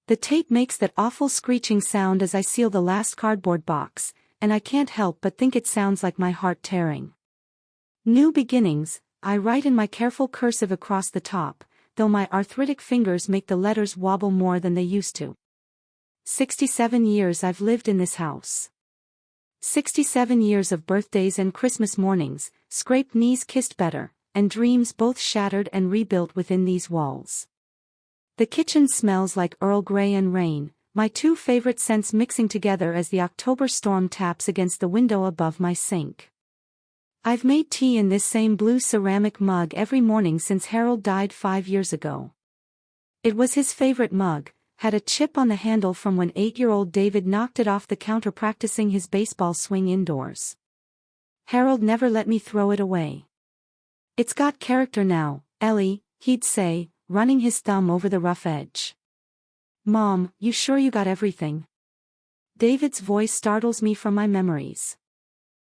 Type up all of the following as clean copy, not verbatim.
The tape makes that awful screeching sound as I seal the last cardboard box, and I can't help but think it sounds like my heart tearing. New beginnings, I write in my careful cursive across the top, though my arthritic fingers make the letters wobble more than they used to. 67 years I've lived in this house. 67 years of birthdays and Christmas mornings, scraped knees kissed better, and dreams both shattered and rebuilt within these walls. The kitchen smells like Earl Grey and rain, my two favorite scents mixing together as the October storm taps against the window above my sink. I've made tea in this same blue ceramic mug every morning since Harold died 5 years ago. It was his favorite mug, had a chip on the handle from when 8-year-old David knocked it off the counter practicing his baseball swing indoors. Harold never let me throw it away. It's got character now, Ellie, he'd say, running his thumb over the rough edge. Mom, you sure you got everything? David's voice startles me from my memories.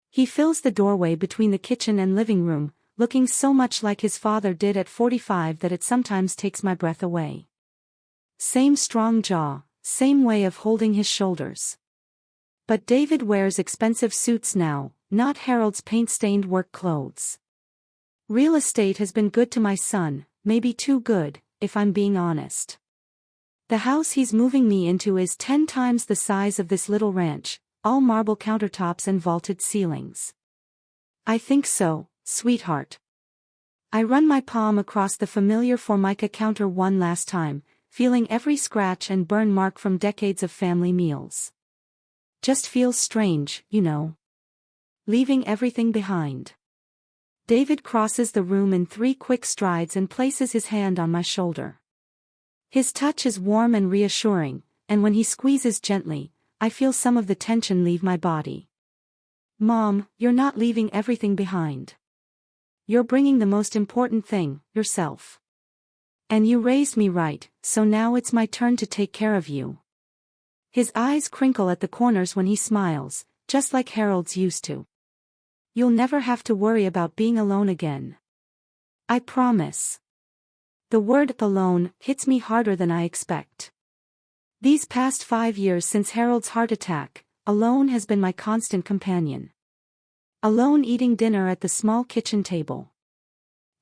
He fills the doorway between the kitchen and living room, looking so much like his father did at 45 that it sometimes takes my breath away. Same strong jaw, same way of holding his shoulders. But David wears expensive suits now, not Harold's paint-stained work clothes. Real estate has been good to my son, maybe too good, if I'm being honest. The house he's moving me into is 10 times the size of this little ranch, all marble countertops and vaulted ceilings. I think so, sweetheart. I run my palm across the familiar Formica counter one last time, feeling every scratch and burn mark from decades of family meals. Just feels strange, you know. Leaving everything behind. David crosses the room in 3 quick strides and places his hand on my shoulder. His touch is warm and reassuring, and when he squeezes gently, I feel some of the tension leave my body. Mom, you're not leaving everything behind. You're bringing the most important thing, yourself. And you raised me right, so now it's my turn to take care of you. His eyes crinkle at the corners when he smiles, just like Harold's used to. You'll never have to worry about being alone again. I promise. The word alone hits me harder than I expect. These past 5 years since Harold's heart attack, alone has been my constant companion. Alone eating dinner at the small kitchen table.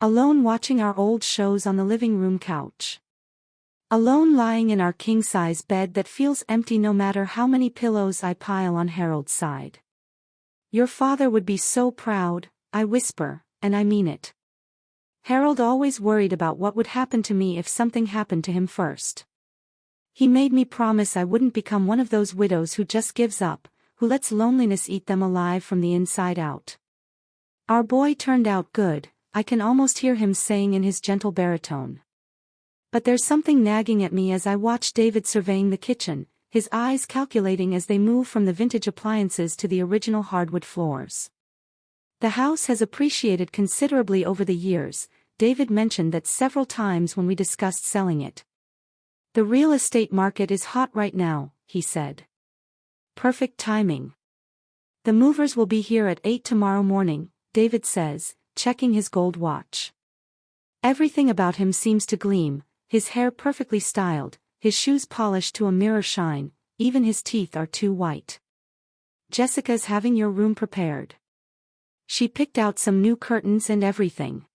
Alone watching our old shows on the living room couch. Alone lying in our king-size bed that feels empty no matter how many pillows I pile on Harold's side. Your father would be so proud, I whisper, and I mean it. Harold always worried about what would happen to me if something happened to him first. He made me promise I wouldn't become one of those widows who just gives up, who lets loneliness eat them alive from the inside out. Our boy turned out good, I can almost hear him saying in his gentle baritone. But there's something nagging at me as I watch David surveying the kitchen, his eyes calculating as they move from the vintage appliances to the original hardwood floors. The house has appreciated considerably over the years, David mentioned that several times when we discussed selling it. The real estate market is hot right now, he said. Perfect timing. The movers will be here at 8 tomorrow morning, David says, checking his gold watch. Everything about him seems to gleam, his hair perfectly styled, his shoes polished to a mirror shine, even his teeth are too white. Jessica's having your room prepared. She picked out some new curtains and everything.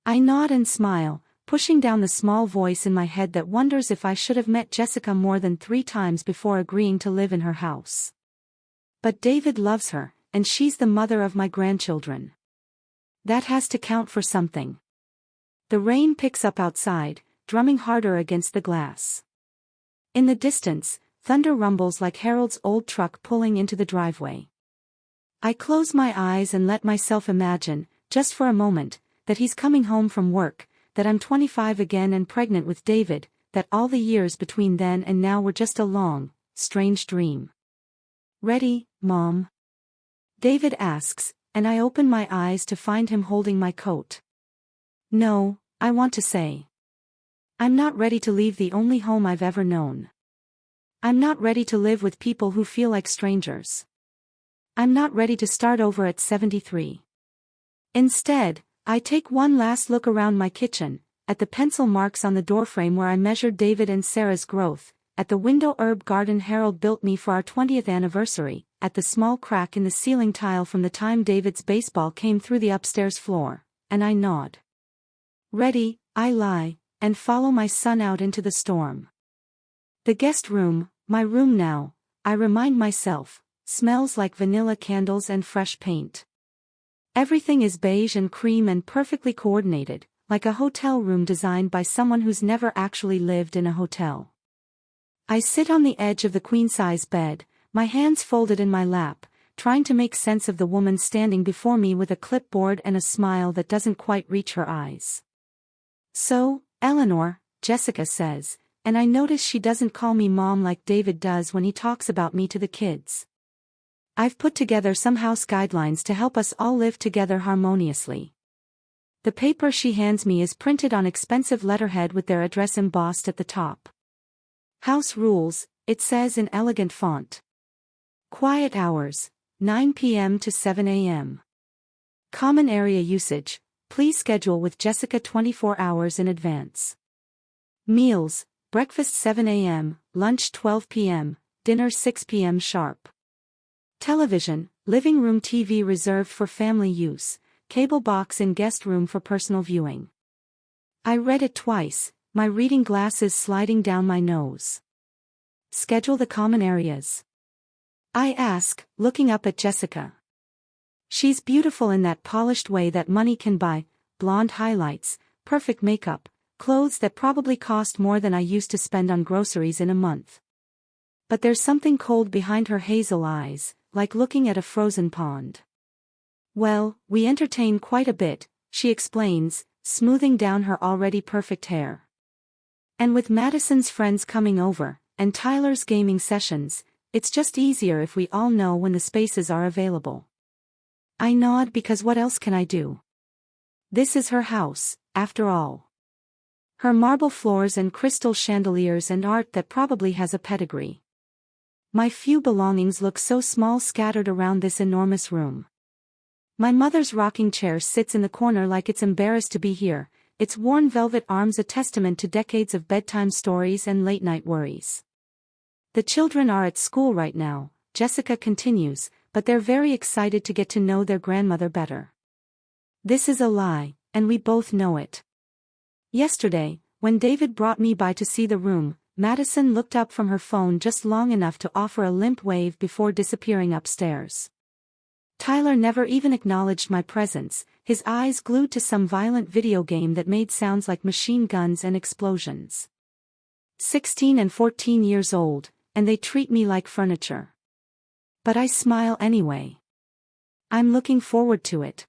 I nod and smile, pushing down the small voice in my head that wonders if I should have met Jessica more than 3 times before agreeing to live in her house. But David loves her, and she's the mother of my grandchildren. That has to count for something. The rain picks up outside, drumming harder against the glass. In the distance, thunder rumbles like Harold's old truck pulling into the driveway. I close my eyes and let myself imagine, just for a moment, that he's coming home from work, that I'm 25 again and pregnant with David, that all the years between then and now were just a long, strange dream. Ready, Mom? David asks, and I open my eyes to find him holding my coat. No, I want to say. I'm not ready to leave the only home I've ever known. I'm not ready to live with people who feel like strangers. I'm not ready to start over at 73. Instead, I take one last look around my kitchen, at the pencil marks on the doorframe where I measured David and Sarah's growth, at the window herb garden Harold built me for our 20th anniversary, at the small crack in the ceiling tile from the time David's baseball came through the upstairs floor, and I nod. Ready, I lie, and follow my son out into the storm. The guest room, my room now, I remind myself, smells like vanilla candles and fresh paint. Everything is beige and cream and perfectly coordinated, like a hotel room designed by someone who's never actually lived in a hotel. I sit on the edge of the queen-size bed, my hands folded in my lap, trying to make sense of the woman standing before me with a clipboard and a smile that doesn't quite reach her eyes. "So, Eleanor," Jessica says, and I notice she doesn't call me mom like David does when he talks about me to the kids. I've put together some house guidelines to help us all live together harmoniously. The paper she hands me is printed on expensive letterhead with their address embossed at the top. House rules, it says in elegant font. Quiet hours, 9 p.m. to 7 a.m. Common area usage, please schedule with Jessica 24 hours in advance. Meals, breakfast 7 a.m., lunch 12 p.m., dinner 6 p.m. sharp. Television, living room TV reserved for family use, cable box in guest room for personal viewing. I read it twice, my reading glasses sliding down my nose. Schedule the common areas. I ask, looking up at Jessica. She's beautiful in that polished way that money can buy, blonde highlights, perfect makeup, clothes that probably cost more than I used to spend on groceries in a month. But there's something cold behind her hazel eyes, like looking at a frozen pond. Well, we entertain quite a bit, she explains, smoothing down her already perfect hair. And with Madison's friends coming over, and Tyler's gaming sessions, it's just easier if we all know when the spaces are available. I nod because what else can I do? This is her house, after all. Her marble floors and crystal chandeliers and art that probably has a pedigree. My few belongings look so small scattered around this enormous room. My mother's rocking chair sits in the corner like it's embarrassed to be here, its worn velvet arms a testament to decades of bedtime stories and late-night worries. The children are at school right now, Jessica continues, but they're very excited to get to know their grandmother better. This is a lie, and we both know it. Yesterday, when David brought me by to see the room, Madison looked up from her phone just long enough to offer a limp wave before disappearing upstairs. Tyler never even acknowledged my presence, his eyes glued to some violent video game that made sounds like machine guns and explosions. 16 and 14 years old, and they treat me like furniture. But I smile anyway. I'm looking forward to it.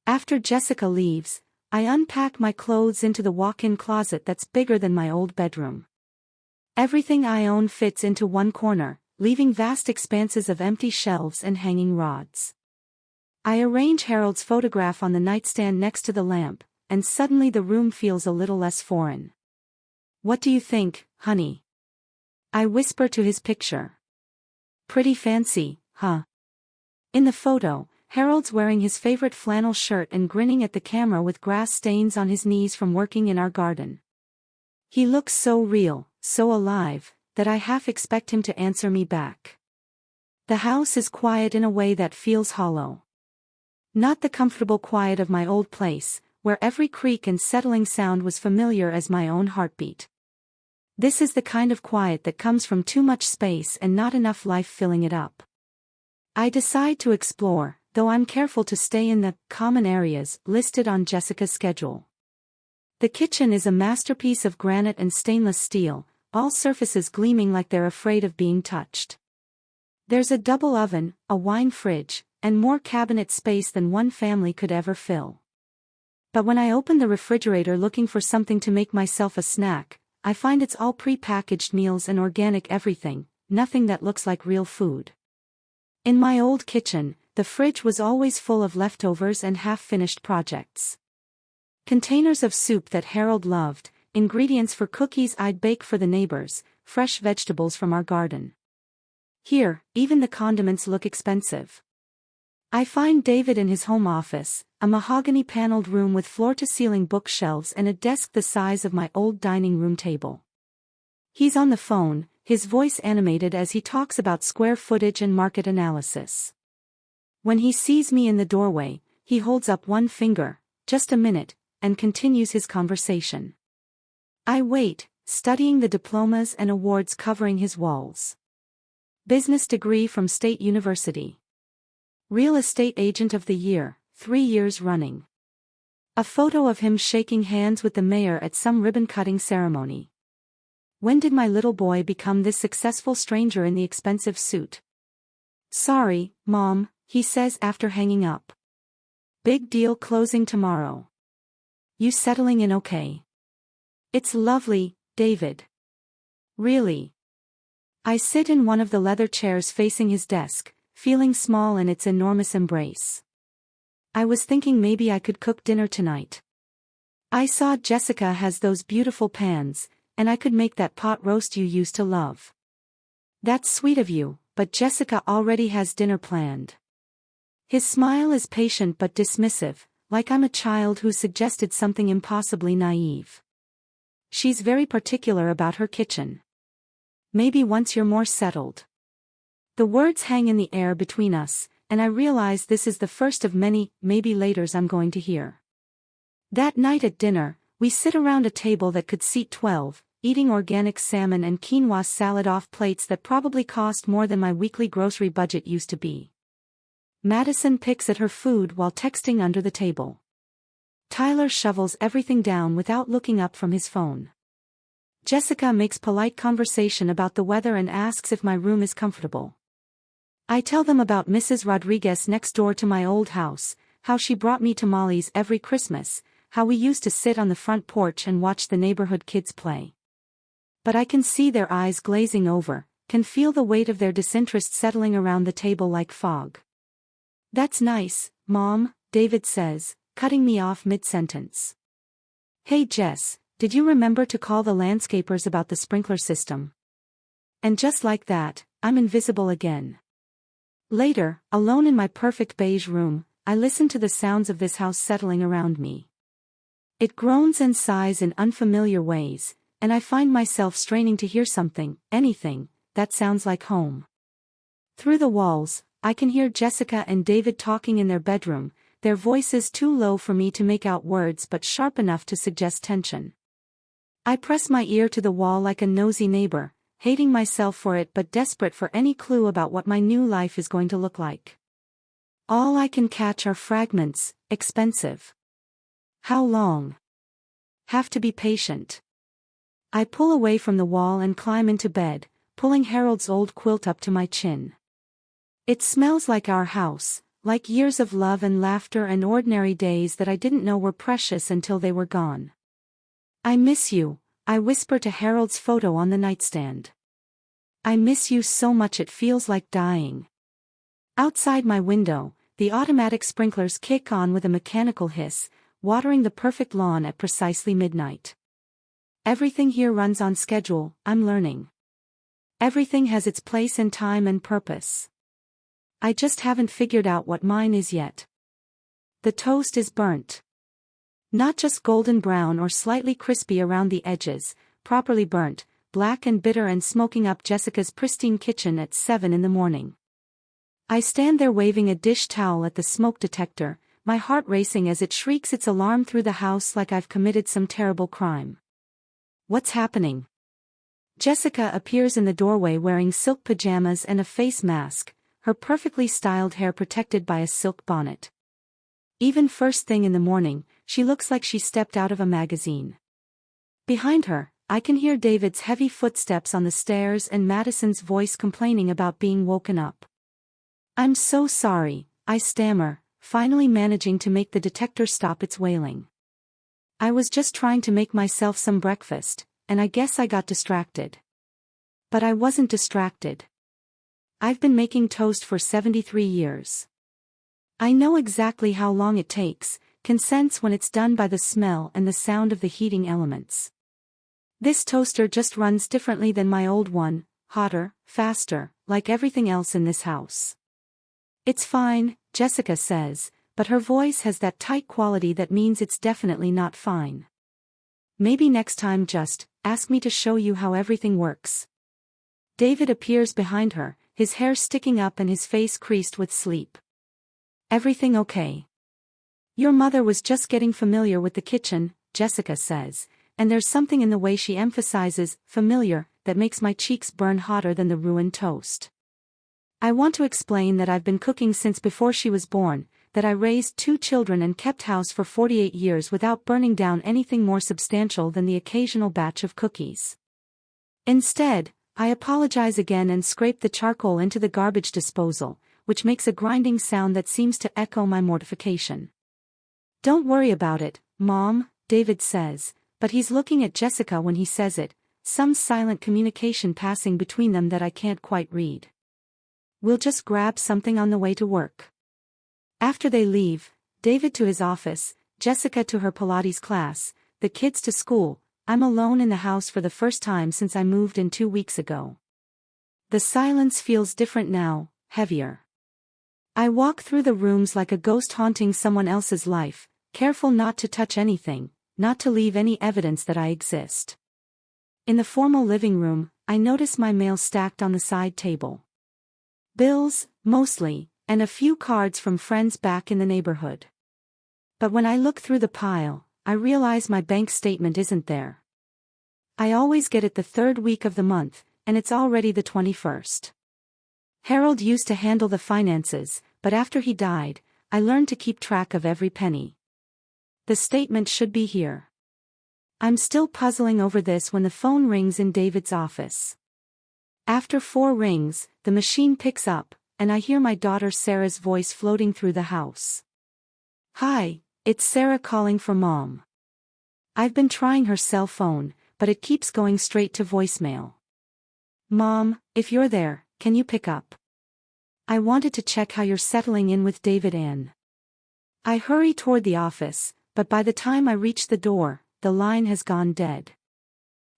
After Jessica leaves, I unpack my clothes into the walk-in closet that's bigger than my old bedroom. Everything I own fits into one corner, leaving vast expanses of empty shelves and hanging rods. I arrange Harold's photograph on the nightstand next to the lamp, and suddenly the room feels a little less foreign. "What do you think, honey?" I whisper to his picture. "Pretty fancy, huh?" In the photo, Harold's wearing his favorite flannel shirt and grinning at the camera with grass stains on his knees from working in our garden. He looks so real, so alive, that I half expect him to answer me back. The house is quiet in a way that feels hollow. Not the comfortable quiet of my old place, where every creak and settling sound was familiar as my own heartbeat. This is the kind of quiet that comes from too much space and not enough life filling it up. I decide to explore, though I'm careful to stay in the common areas listed on Jessica's schedule. The kitchen is a masterpiece of granite and stainless steel, all surfaces gleaming like they're afraid of being touched. There's a double oven, a wine fridge, and more cabinet space than one family could ever fill. But when I open the refrigerator looking for something to make myself a snack, I find it's all pre-packaged meals and organic everything, nothing that looks like real food. In my old kitchen, the fridge was always full of leftovers and half-finished projects. Containers of soup that Harold loved, ingredients for cookies I'd bake for the neighbors, fresh vegetables from our garden. Here, even the condiments look expensive. I find David in his home office, a mahogany-paneled room with floor-to-ceiling bookshelves and a desk the size of my old dining room table. He's on the phone, his voice animated as he talks about square footage and market analysis. When he sees me in the doorway, he holds up one finger, "Just a minute," and continues his conversation. I wait, studying the diplomas and awards covering his walls. Business degree from State University. Real Estate Agent of the Year, 3 years running. A photo of him shaking hands with the mayor at some ribbon-cutting ceremony. When did my little boy become this successful stranger in the expensive suit? "Sorry, Mom," he says after hanging up. "Big deal closing tomorrow. You settling in okay?" "It's lovely, David." "Really?" I sit in one of the leather chairs facing his desk, feeling small in its enormous embrace. I was thinking maybe I could cook dinner tonight. I saw Jessica has those beautiful pans, and I could make that pot roast you used to love. That's sweet of you, but Jessica already has dinner planned. His smile is patient but dismissive, like I'm a child who suggested something impossibly naive. She's very particular about her kitchen. Maybe once you're more settled. The words hang in the air between us, and I realize this is the first of many maybe laters I'm going to hear. That night at dinner, we sit around a table that could seat 12, eating organic salmon and quinoa salad off plates that probably cost more than my weekly grocery budget used to be. Madison picks at her food while texting under the table. Tyler shovels everything down without looking up from his phone. Jessica makes polite conversation about the weather and asks if my room is comfortable. I tell them about Mrs. Rodriguez next door to my old house, how she brought me tamales every Christmas, how we used to sit on the front porch and watch the neighborhood kids play. But I can see their eyes glazing over, can feel the weight of their disinterest settling around the table like fog. "That's nice, Mom," David says, cutting me off mid-sentence. "Hey Jess, did you remember to call the landscapers about the sprinkler system?" And just like that, I'm invisible again. Later, alone in my perfect beige room, I listen to the sounds of this house settling around me. It groans and sighs in unfamiliar ways, and I find myself straining to hear something, anything, that sounds like home. Through the walls, I can hear Jessica and David talking in their bedroom, their voices too low for me to make out words but sharp enough to suggest tension. I press my ear to the wall like a nosy neighbor, hating myself for it but desperate for any clue about what my new life is going to look like. All I can catch are fragments, expensive. How long? Have to be patient. I pull away from the wall and climb into bed, pulling Harold's old quilt up to my chin. It smells like our house, like years of love and laughter and ordinary days that I didn't know were precious until they were gone. "I miss you," I whisper to Harold's photo on the nightstand. "I miss you so much it feels like dying." Outside my window, the automatic sprinklers kick on with a mechanical hiss, watering the perfect lawn at precisely midnight. Everything here runs on schedule, I'm learning. Everything has its place and time and purpose. I just haven't figured out what mine is yet. The toast is burnt. Not just golden brown or slightly crispy around the edges, properly burnt, black and bitter and smoking up Jessica's pristine kitchen at 7 in the morning. I stand there waving a dish towel at the smoke detector, my heart racing as it shrieks its alarm through the house like I've committed some terrible crime. What's happening? Jessica appears in the doorway wearing silk pajamas and a face mask, her perfectly styled hair protected by a silk bonnet. Even first thing in the morning, she looks like she stepped out of a magazine. Behind her, I can hear David's heavy footsteps on the stairs and Madison's voice complaining about being woken up. "I'm so sorry," I stammer, finally managing to make the detector stop its wailing. "I was just trying to make myself some breakfast, and I guess I got distracted." But I wasn't distracted. I've been making toast for 73 years. I know exactly how long it takes, can sense when it's done by the smell and the sound of the heating elements. This toaster just runs differently than my old one, hotter, faster, like everything else in this house. "It's fine," Jessica says, but her voice has that tight quality that means it's definitely not fine. Maybe next time just ask me to show you how everything works. David appears behind her, his hair sticking up and his face creased with sleep. Everything okay? Your mother was just getting familiar with the kitchen, Jessica says, and there's something in the way she emphasizes familiar that makes my cheeks burn hotter than the ruined toast. I want to explain that I've been cooking since before she was born, that I raised 2 children and kept house for 48 years without burning down anything more substantial than the occasional batch of cookies. Instead, I apologize again and scrape the charcoal into the garbage disposal, which makes a grinding sound that seems to echo my mortification. Don't worry about it, Mom, David says, but he's looking at Jessica when he says it, some silent communication passing between them that I can't quite read. We'll just grab something on the way to work. After they leave, David to his office, Jessica to her Pilates class, the kids to school, I'm alone in the house for the first time since I moved in 2 weeks ago. The silence feels different now, heavier. I walk through the rooms like a ghost haunting someone else's life, careful not to touch anything, not to leave any evidence that I exist. In the formal living room, I notice my mail stacked on the side table. Bills, mostly, and a few cards from friends back in the neighborhood. But when I look through the pile, I realize my bank statement isn't there. I always get it the 3rd week of the month, and it's already the 21st. Harold used to handle the finances, but after he died, I learned to keep track of every penny. The statement should be here. I'm still puzzling over this when the phone rings in David's office. After 4 rings, the machine picks up, and I hear my daughter Sarah's voice floating through the house. Hi, it's Sarah calling for Mom. I've been trying her cell phone, but it keeps going straight to voicemail. Mom, if you're there, can you pick up? I wanted to check how you're settling in with David Ann. I hurry toward the office, but by the time I reach the door, the line has gone dead.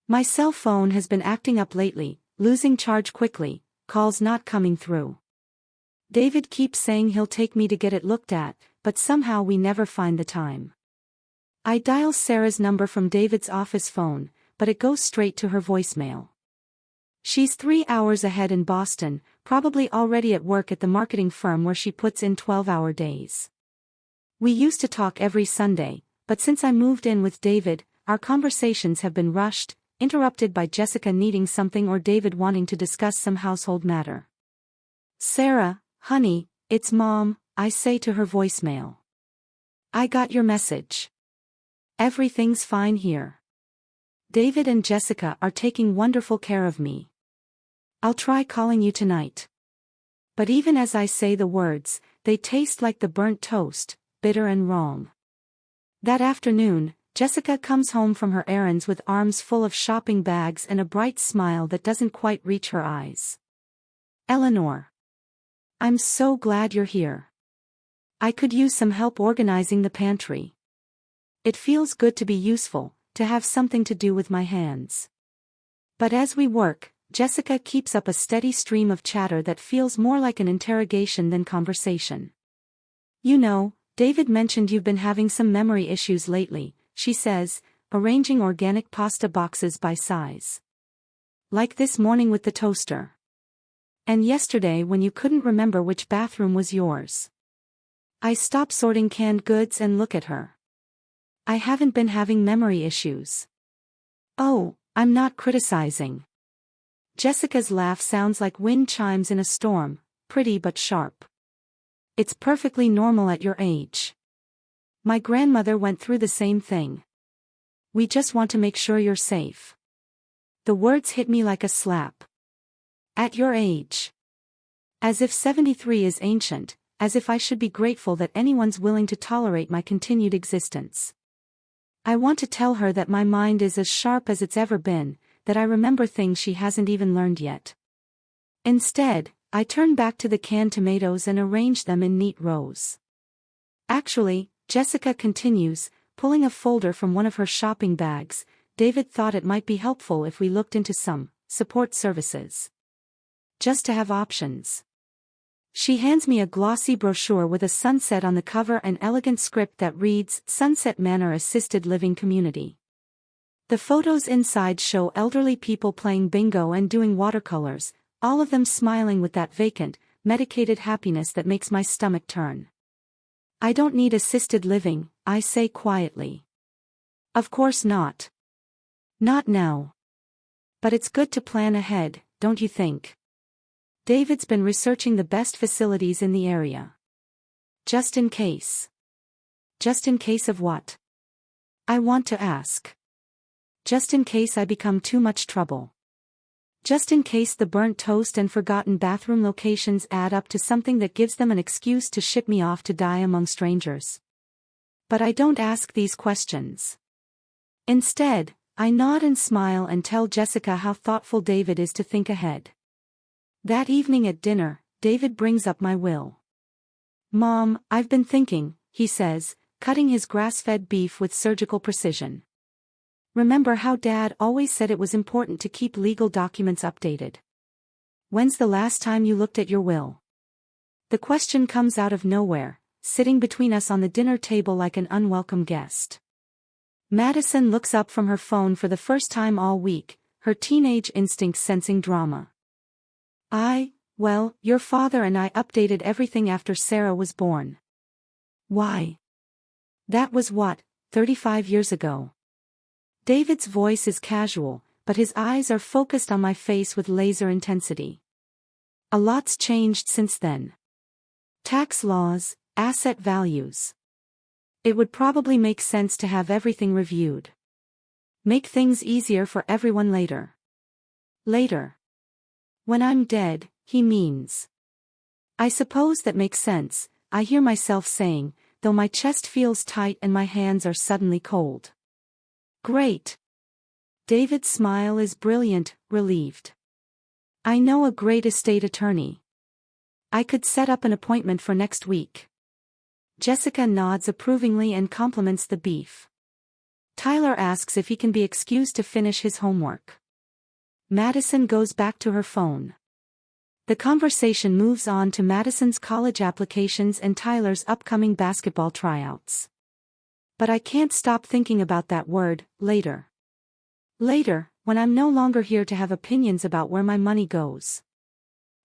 My cell phone has been acting up lately, losing charge quickly, calls not coming through. David keeps saying he'll take me to get it looked at, but somehow we never find the time. I dial Sarah's number from David's office phone, but it goes straight to her voicemail. She's 3 hours ahead in Boston, probably already at work at the marketing firm where she puts in 12-hour days. We used to talk every Sunday, but since I moved in with David, our conversations have been rushed, interrupted by Jessica needing something or David wanting to discuss some household matter. Sarah, honey, it's Mom, I say to her voicemail. I got your message. Everything's fine here. David and Jessica are taking wonderful care of me. I'll try calling you tonight. But even as I say the words, they taste like the burnt toast, bitter and wrong. That afternoon, Jessica comes home from her errands with arms full of shopping bags and a bright smile that doesn't quite reach her eyes. Eleanor. I'm so glad you're here. I could use some help organizing the pantry. It feels good to be useful, to have something to do with my hands. But as we work, Jessica keeps up a steady stream of chatter that feels more like an interrogation than conversation. You know, David mentioned you've been having some memory issues lately, she says, arranging organic pasta boxes by size. Like this morning with the toaster. And yesterday when you couldn't remember which bathroom was yours. I stop sorting canned goods and look at her. I haven't been having memory issues. Oh, I'm not criticizing. Jessica's laugh sounds like wind chimes in a storm, pretty but sharp. It's perfectly normal at your age. My grandmother went through the same thing. We just want to make sure you're safe. The words hit me like a slap. At your age. As if 73 is ancient, as if I should be grateful that anyone's willing to tolerate my continued existence. I want to tell her that my mind is as sharp as it's ever been, that I remember things she hasn't even learned yet. Instead, I turn back to the canned tomatoes and arrange them in neat rows. Actually, Jessica continues, pulling a folder from one of her shopping bags, David thought it might be helpful if we looked into some support services. Just to have options. She hands me a glossy brochure with a sunset on the cover and elegant script that reads, Sunset Manor Assisted Living Community. The photos inside show elderly people playing bingo and doing watercolors, all of them smiling with that vacant, medicated happiness that makes my stomach turn. I don't need assisted living, I say quietly. Of course not. Not now. But it's good to plan ahead, don't you think? David's been researching the best facilities in the area. Just in case. Just in case of what? I want to ask. Just in case I become too much trouble. Just in case the burnt toast and forgotten bathroom locations add up to something that gives them an excuse to ship me off to die among strangers. But I don't ask these questions. Instead, I nod and smile and tell Jessica how thoughtful David is to think ahead. That evening at dinner, David brings up my will. "Mom, I've been thinking," he says, cutting his grass-fed beef with surgical precision. "Remember how Dad always said it was important to keep legal documents updated? When's the last time you looked at your will?" The question comes out of nowhere, sitting between us on the dinner table like an unwelcome guest. Madison looks up from her phone for the first time all week, her teenage instincts sensing drama. Well, your father and I updated everything after Sarah was born." "Why?" "That was what, 35 years ago?" David's voice is casual, but his eyes are focused on my face with laser intensity. "A lot's changed since then. Tax laws, asset values. It would probably make sense to have everything reviewed. Make things easier for everyone later." Later. When I'm dead, he means. I suppose that makes sense, I hear myself saying, though my chest feels tight and my hands are suddenly cold. Great. David's smile is brilliant, relieved. "I know a great estate attorney. I could set up an appointment for next week." Jessica nods approvingly and compliments the beef. Tyler asks if he can be excused to finish his homework. Madison goes back to her phone. The conversation moves on to Madison's college applications and Tyler's upcoming basketball tryouts. But I can't stop thinking about that word, later. Later, when I'm no longer here to have opinions about where my money goes.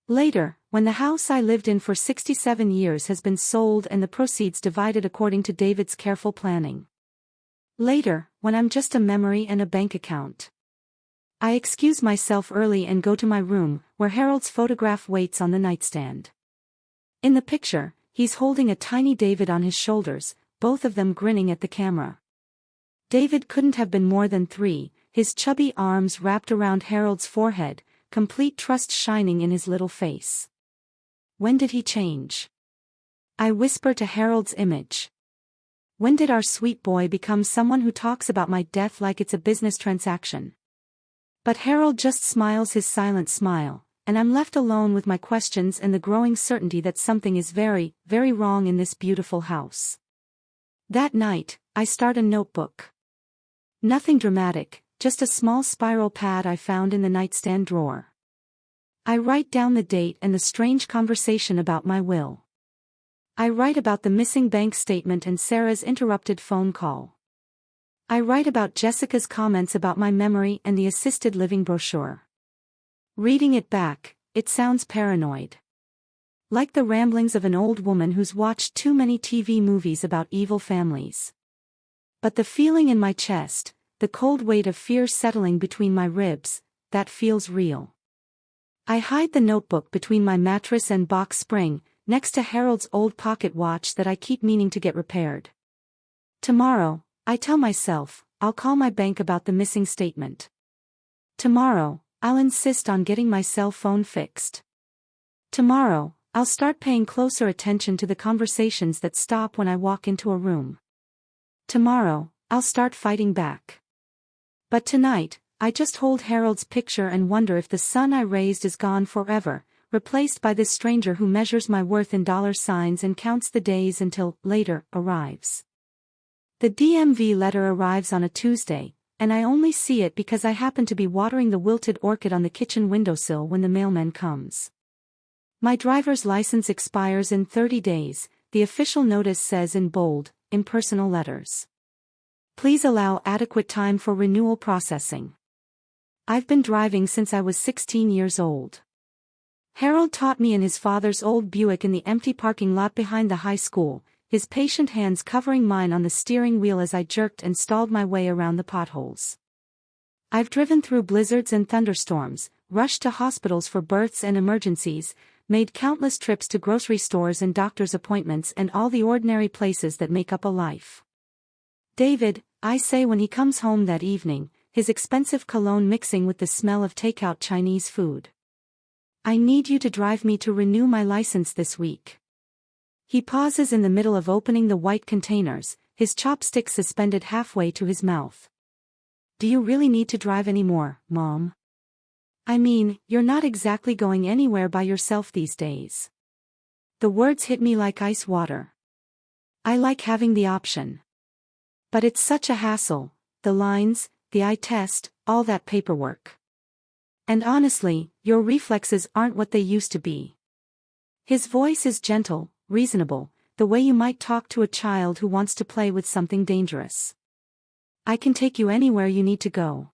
Later, when the house I lived in for 67 years has been sold and the proceeds divided according to David's careful planning. Later, when I'm just a memory and a bank account. I excuse myself early and go to my room, where Harold's photograph waits on the nightstand. In the picture, he's holding a tiny David on his shoulders, both of them grinning at the camera. David couldn't have been more than 3, his chubby arms wrapped around Harold's forehead, complete trust shining in his little face. When did he change? I whisper to Harold's image. When did our sweet boy become someone who talks about my death like it's a business transaction? But Harold just smiles his silent smile, and I'm left alone with my questions and the growing certainty that something is very, very wrong in this beautiful house. That night, I start a notebook. Nothing dramatic, just a small spiral pad I found in the nightstand drawer. I write down the date and the strange conversation about my will. I write about the missing bank statement and Sarah's interrupted phone call. I write about Jessica's comments about my memory and the assisted living brochure. Reading it back, it sounds paranoid. Like the ramblings of an old woman who's watched too many TV movies about evil families. But the feeling in my chest, the cold weight of fear settling between my ribs, that feels real. I hide the notebook between my mattress and box spring, next to Harold's old pocket watch that I keep meaning to get repaired. Tomorrow, I tell myself, I'll call my bank about the missing statement. Tomorrow, I'll insist on getting my cell phone fixed. Tomorrow, I'll start paying closer attention to the conversations that stop when I walk into a room. Tomorrow, I'll start fighting back. But tonight, I just hold Harold's picture and wonder if the son I raised is gone forever, replaced by this stranger who measures my worth in dollar signs and counts the days until later arrives. The DMV letter arrives on a Tuesday, and I only see it because I happen to be watering the wilted orchid on the kitchen windowsill when the mailman comes. My driver's license expires in 30 days, the official notice says in bold, impersonal letters. Please allow adequate time for renewal processing. I've been driving since I was 16 years old. Harold taught me in his father's old Buick in the empty parking lot behind the high school, his patient hands covering mine on the steering wheel as I jerked and stalled my way around the potholes. I've driven through blizzards and thunderstorms, rushed to hospitals for births and emergencies, made countless trips to grocery stores and doctor's appointments and all the ordinary places that make up a life. David, I say when he comes home that evening, his expensive cologne mixing with the smell of takeout Chinese food. I need you to drive me to renew my license this week. He pauses in the middle of opening the white containers, his chopsticks suspended halfway to his mouth. Do you really need to drive anymore, Mom? I mean, you're not exactly going anywhere by yourself these days. The words hit me like ice water. I like having the option. But it's such a hassle, the lines, the eye test, all that paperwork. And honestly, your reflexes aren't what they used to be. His voice is gentle, reasonable, the way you might talk to a child who wants to play with something dangerous. I can take you anywhere you need to go.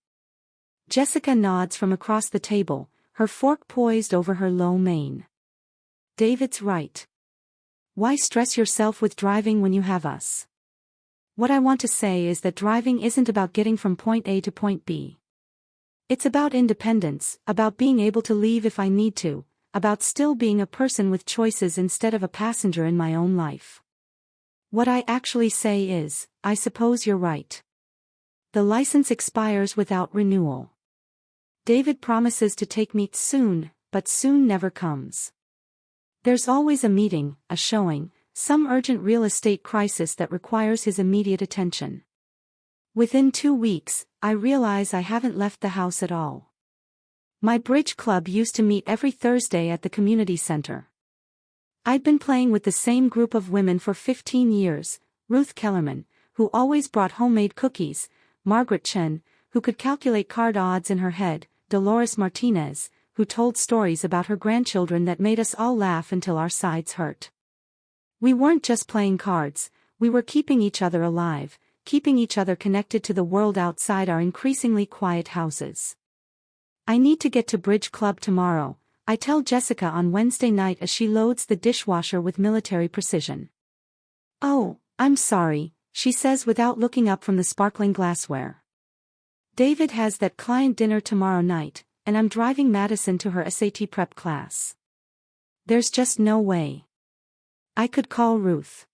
Jessica nods from across the table, her fork poised over her low mane. David's right. Why stress yourself with driving when you have us? What I want to say is that driving isn't about getting from point A to point B. It's about independence, about being able to leave if I need to, about still being a person with choices instead of a passenger in my own life. What I actually say is, I suppose you're right. The license expires without renewal. David promises to take me soon, but soon never comes. There's always a meeting, a showing, some urgent real estate crisis that requires his immediate attention. Within 2 weeks, I realize I haven't left the house at all. My bridge club used to meet every Thursday at the community center. I'd been playing with the same group of women for 15 years, Ruth Kellerman, who always brought homemade cookies, Margaret Chen, who could calculate card odds in her head, Dolores Martinez, who told stories about her grandchildren that made us all laugh until our sides hurt. We weren't just playing cards, we were keeping each other alive, keeping each other connected to the world outside our increasingly quiet houses. I need to get to Bridge Club tomorrow, I tell Jessica on Wednesday night as she loads the dishwasher with military precision. Oh, I'm sorry, she says without looking up from the sparkling glassware. David has that client dinner tomorrow night, and I'm driving Madison to her SAT prep class. There's just no way. I could call Ruth.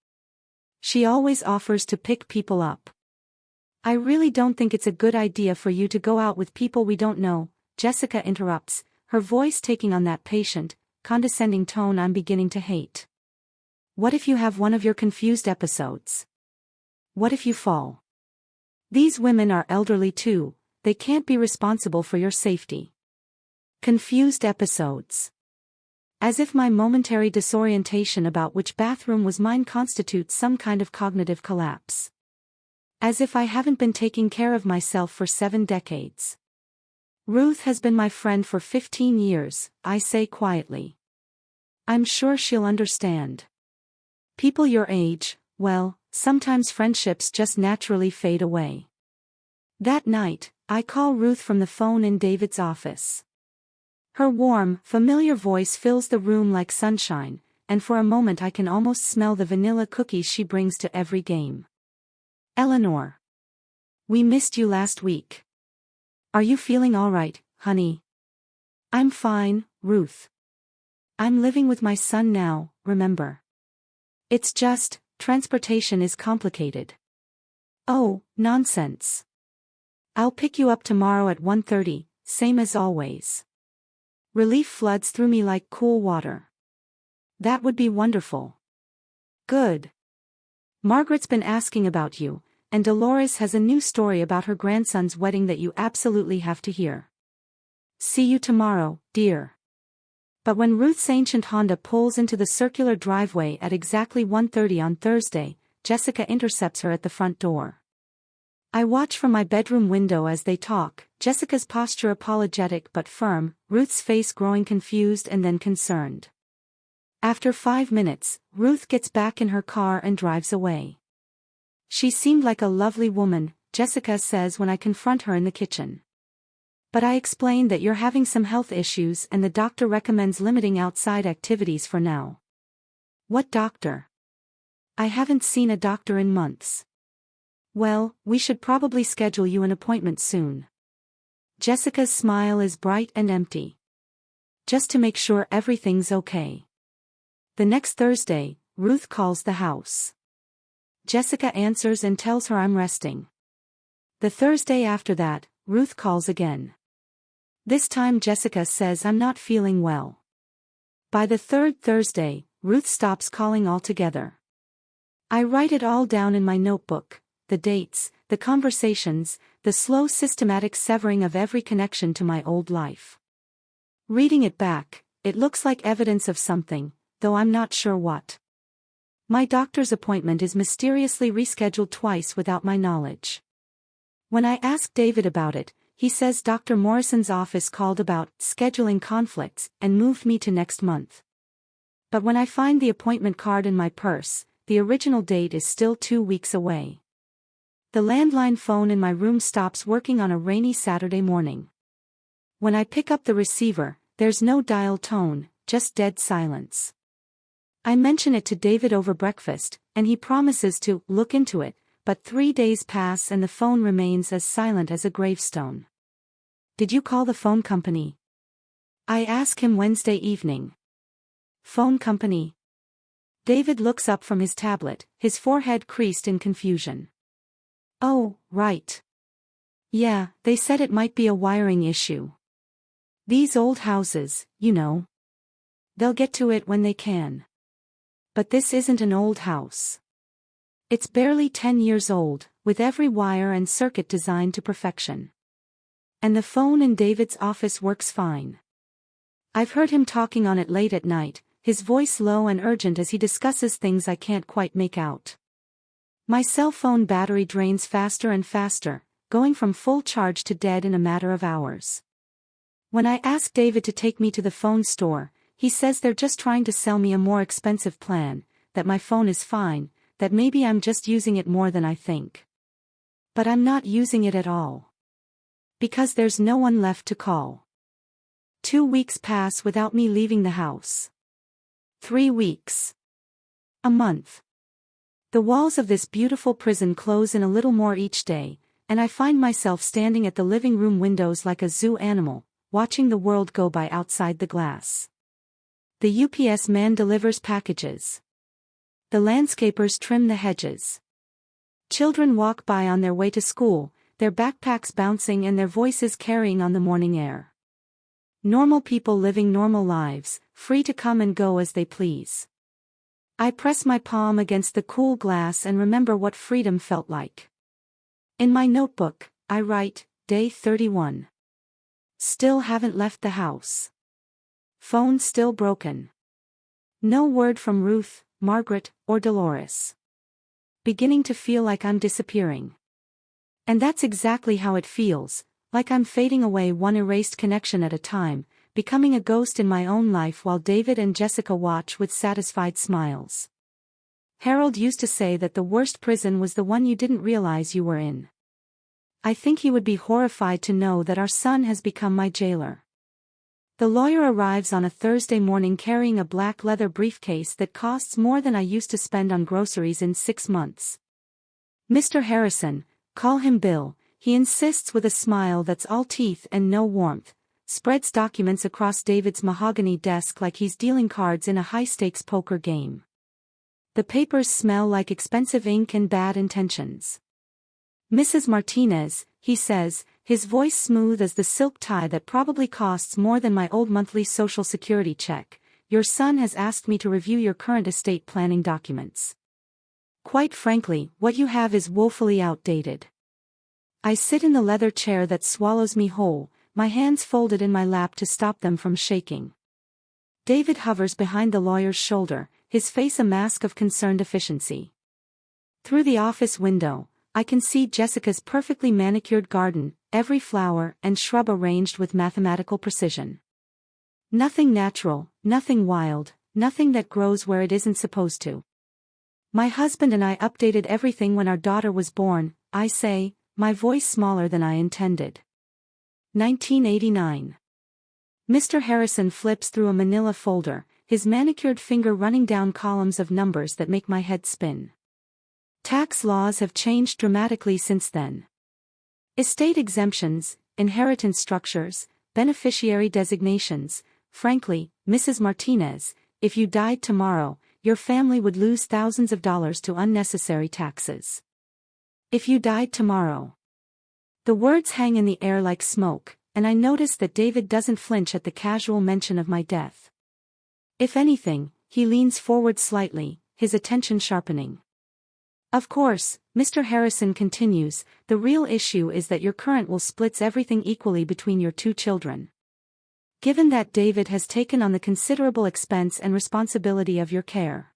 She always offers to pick people up. I really don't think it's a good idea for you to go out with people we don't know, Jessica interrupts, her voice taking on that patient, condescending tone I'm beginning to hate. What if you have one of your confused episodes? What if you fall? These women are elderly too, they can't be responsible for your safety. Confused episodes. As if my momentary disorientation about which bathroom was mine constitutes some kind of cognitive collapse. As if I haven't been taking care of myself for 7 decades. Ruth has been my friend for 15 years, I say quietly. I'm sure she'll understand. People your age, well, sometimes friendships just naturally fade away. That night, I call Ruth from the phone in David's office. Her warm, familiar voice fills the room like sunshine, and for a moment I can almost smell the vanilla cookies she brings to every game. Eleanor. We missed you last week. Are you feeling all right, honey? I'm fine, Ruth. I'm living with my son now, remember? It's just, transportation is complicated. Oh, nonsense. I'll pick you up tomorrow at 1:30, same as always. Relief floods through me like cool water. That would be wonderful. Good. Margaret's been asking about you, and Dolores has a new story about her grandson's wedding that you absolutely have to hear. See you tomorrow, dear. But when Ruth's ancient Honda pulls into the circular driveway at exactly 1:30 on Thursday, Jessica intercepts her at the front door. I watch from my bedroom window as they talk, Jessica's posture apologetic but firm, Ruth's face growing confused and then concerned. After 5 minutes, Ruth gets back in her car and drives away. She seemed like a lovely woman, Jessica says when I confront her in the kitchen. But I explain that you're having some health issues and the doctor recommends limiting outside activities for now. What doctor? I haven't seen a doctor in months. Well, we should probably schedule you an appointment soon. Jessica's smile is bright and empty. Just to make sure everything's okay. The next Thursday, Ruth calls the house. Jessica answers and tells her I'm resting. The Thursday after that, Ruth calls again. This time Jessica says I'm not feeling well. By the third Thursday, Ruth stops calling altogether. I write it all down in my notebook, the dates, the conversations, the slow systematic severing of every connection to my old life. Reading it back, it looks like evidence of something, though I'm not sure what. My doctor's appointment is mysteriously rescheduled twice without my knowledge. When I ask David about it, he says Dr. Morrison's office called about scheduling conflicts and moved me to next month. But when I find the appointment card in my purse, the original date is still 2 weeks away. The landline phone in my room stops working on a rainy Saturday morning. When I pick up the receiver, there's no dial tone, just dead silence. I mention it to David over breakfast, and he promises to look into it, but 3 days pass and the phone remains as silent as a gravestone. Did you call the phone company? I ask him Wednesday evening. Phone company? David looks up from his tablet, his forehead creased in confusion. Oh, right. Yeah, they said it might be a wiring issue. These old houses, you know. They'll get to it when they can. But this isn't an old house. It's barely 10 years old, with every wire and circuit designed to perfection. And the phone in David's office works fine. I've heard him talking on it late at night, his voice low and urgent as he discusses things I can't quite make out. My cell phone battery drains faster and faster, going from full charge to dead in a matter of hours. When I ask David to take me to the phone store, he says they're just trying to sell me a more expensive plan, that my phone is fine, that maybe I'm just using it more than I think. But I'm not using it at all. Because there's no one left to call. 2 weeks pass without me leaving the house. 3 weeks. A month. The walls of this beautiful prison close in a little more each day, and I find myself standing at the living room windows like a zoo animal, watching the world go by outside the glass. The UPS man delivers packages. The landscapers trim the hedges. Children walk by on their way to school, their backpacks bouncing and their voices carrying on the morning air. Normal people living normal lives, free to come and go as they please. I press my palm against the cool glass and remember what freedom felt like. In my notebook, I write, Day 31. Still haven't left the house. Phone still broken. No word from Ruth, Margaret, or Dolores. Beginning to feel like I'm disappearing. And that's exactly how it feels, like I'm fading away one erased connection at a time, becoming a ghost in my own life while David and Jessica watch with satisfied smiles. Harold used to say that the worst prison was the one you didn't realize you were in. I think he would be horrified to know that our son has become my jailer. The lawyer arrives on a Thursday morning carrying a black leather briefcase that costs more than I used to spend on groceries in 6 months. Mr. Harrison, call him Bill, he insists with a smile that's all teeth and no warmth, spreads documents across David's mahogany desk like he's dealing cards in a high-stakes poker game. The papers smell like expensive ink and bad intentions. Mrs. Martinez, he says, his voice smooth as the silk tie that probably costs more than my old monthly Social Security check, your son has asked me to review your current estate planning documents. Quite frankly, what you have is woefully outdated. I sit in the leather chair that swallows me whole, my hands folded in my lap to stop them from shaking. David hovers behind the lawyer's shoulder, his face a mask of concerned efficiency. Through the office window, I can see Jessica's perfectly manicured garden, every flower and shrub arranged with mathematical precision. Nothing natural, nothing wild, nothing that grows where it isn't supposed to. My husband and I updated everything when our daughter was born, I say, my voice smaller than I intended. 1989. Mr. Harrison flips through a manila folder, his manicured finger running down columns of numbers that make my head spin. Tax laws have changed dramatically since then. Estate exemptions, inheritance structures, beneficiary designations. Frankly, Mrs. Martinez, if you died tomorrow, your family would lose thousands of dollars to unnecessary taxes. If you died tomorrow. The words hang in the air like smoke, and I notice that David doesn't flinch at the casual mention of my death. If anything, he leans forward slightly, his attention sharpening. Of course, Mr. Harrison continues, the real issue is that your current will splits everything equally between your two children. Given that David has taken on the considerable expense and responsibility of your care.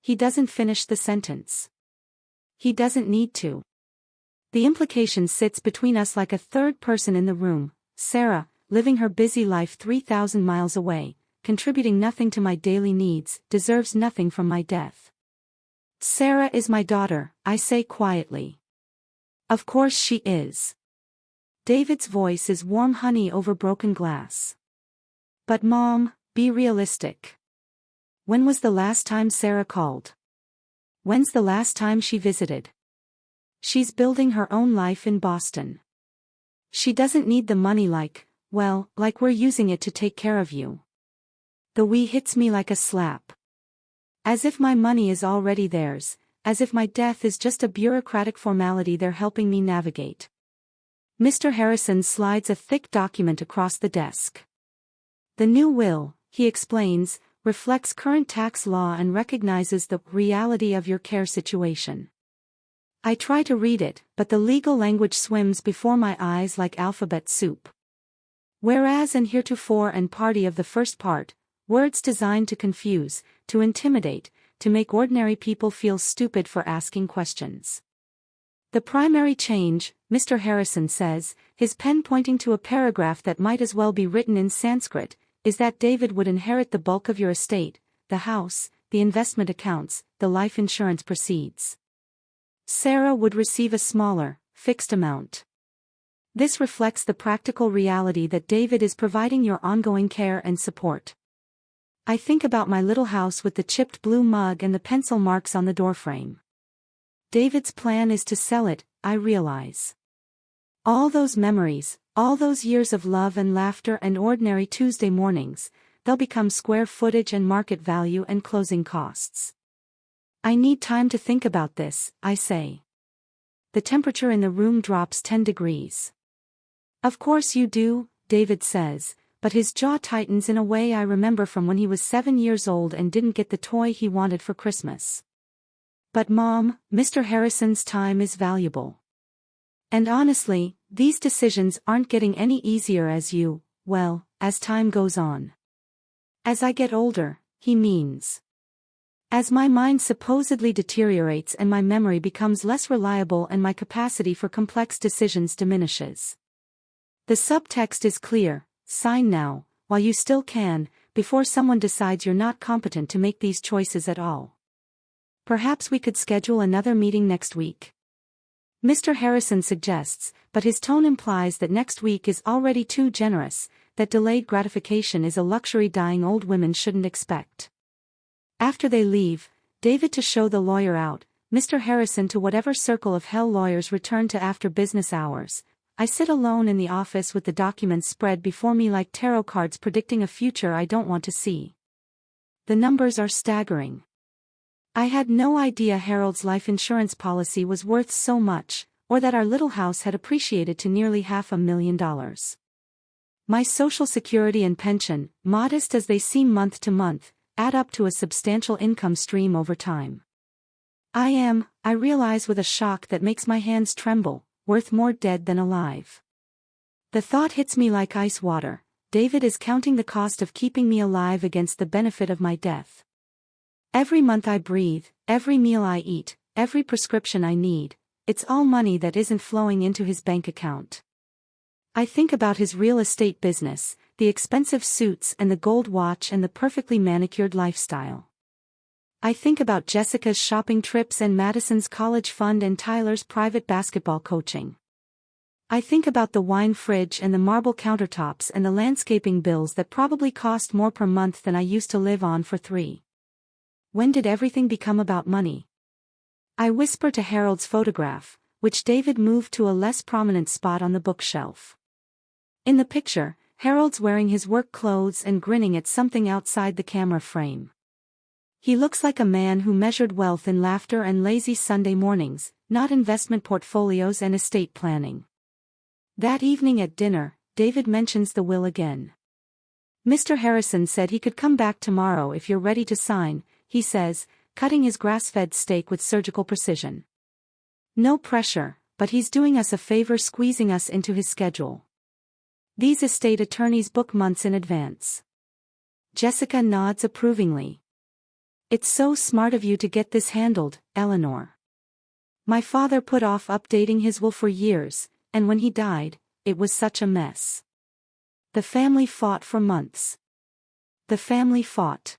He doesn't finish the sentence. He doesn't need to. The implication sits between us like a third person in the room, Sarah, living her busy life 3,000 miles away, contributing nothing to my daily needs, deserves nothing from my death. Sarah is my daughter, I say quietly. Of course she is. David's voice is warm honey over broken glass. But Mom, be realistic. When was the last time Sarah called? When's the last time she visited? She's building her own life in Boston. She doesn't need the money like we're using it to take care of you. The we hits me like a slap. As if my money is already theirs, as if my death is just a bureaucratic formality they're helping me navigate. Mr. Harrison slides a thick document across the desk. The new will, he explains, reflects current tax law and recognizes the reality of your care situation. I try to read it, but the legal language swims before my eyes like alphabet soup. Whereas and heretofore and party of the first part, words designed to confuse, to intimidate, to make ordinary people feel stupid for asking questions. The primary change, Mr. Harrison says, his pen pointing to a paragraph that might as well be written in Sanskrit, is that David would inherit the bulk of your estate, the house, the investment accounts, the life insurance proceeds. Sarah would receive a smaller, fixed amount. This reflects the practical reality that David is providing your ongoing care and support. I think about my little house with the chipped blue mug and the pencil marks on the doorframe. David's plan is to sell it, I realize. All those memories, all those years of love and laughter and ordinary Tuesday mornings, they'll become square footage and market value and closing costs. I need time to think about this, I say. The temperature in the room drops 10 degrees. Of course you do, David says, but his jaw tightens in a way I remember from when he was 7 years old and didn't get the toy he wanted for Christmas. But Mom, Mr. Harrison's time is valuable. And honestly, these decisions aren't getting any easier as time goes on. As I get older, he means. As my mind supposedly deteriorates and my memory becomes less reliable and my capacity for complex decisions diminishes. The subtext is clear. Sign now, while you still can, before someone decides you're not competent to make these choices at all. Perhaps we could schedule another meeting next week. Mr. Harrison suggests, but his tone implies that next week is already too generous, that delayed gratification is a luxury dying old women shouldn't expect. After they leave, David to show the lawyer out, Mr. Harrison to whatever circle of hell lawyers return to after business hours, I sit alone in the office with the documents spread before me like tarot cards predicting a future I don't want to see. The numbers are staggering. I had no idea Harold's life insurance policy was worth so much, or that our little house had appreciated to nearly $500,000. My Social Security and pension, modest as they seem month to month, add up to a substantial income stream over time. I realize with a shock that makes my hands tremble, worth more dead than alive. The thought hits me like ice water. David is counting the cost of keeping me alive against the benefit of my death. Every month I breathe, every meal I eat, every prescription I need, it's all money that isn't flowing into his bank account. I think about his real estate business, the expensive suits and the gold watch and the perfectly manicured lifestyle. I think about Jessica's shopping trips and Madison's college fund and Tyler's private basketball coaching. I think about the wine fridge and the marble countertops and the landscaping bills that probably cost more per month than I used to live on for 3. When did everything become about money? I whisper to Harold's photograph, which David moved to a less prominent spot on the bookshelf. In the picture, Harold's wearing his work clothes and grinning at something outside the camera frame. He looks like a man who measured wealth in laughter and lazy Sunday mornings, not investment portfolios and estate planning. That evening at dinner, David mentions the will again. Mr. Harrison said he could come back tomorrow if you're ready to sign, he says, cutting his grass-fed steak with surgical precision. No pressure, but he's doing us a favor squeezing us into his schedule. These estate attorneys book months in advance. Jessica nods approvingly. It's so smart of you to get this handled, Eleanor. My father put off updating his will for years, and when he died, it was such a mess. The family fought for months. The family fought.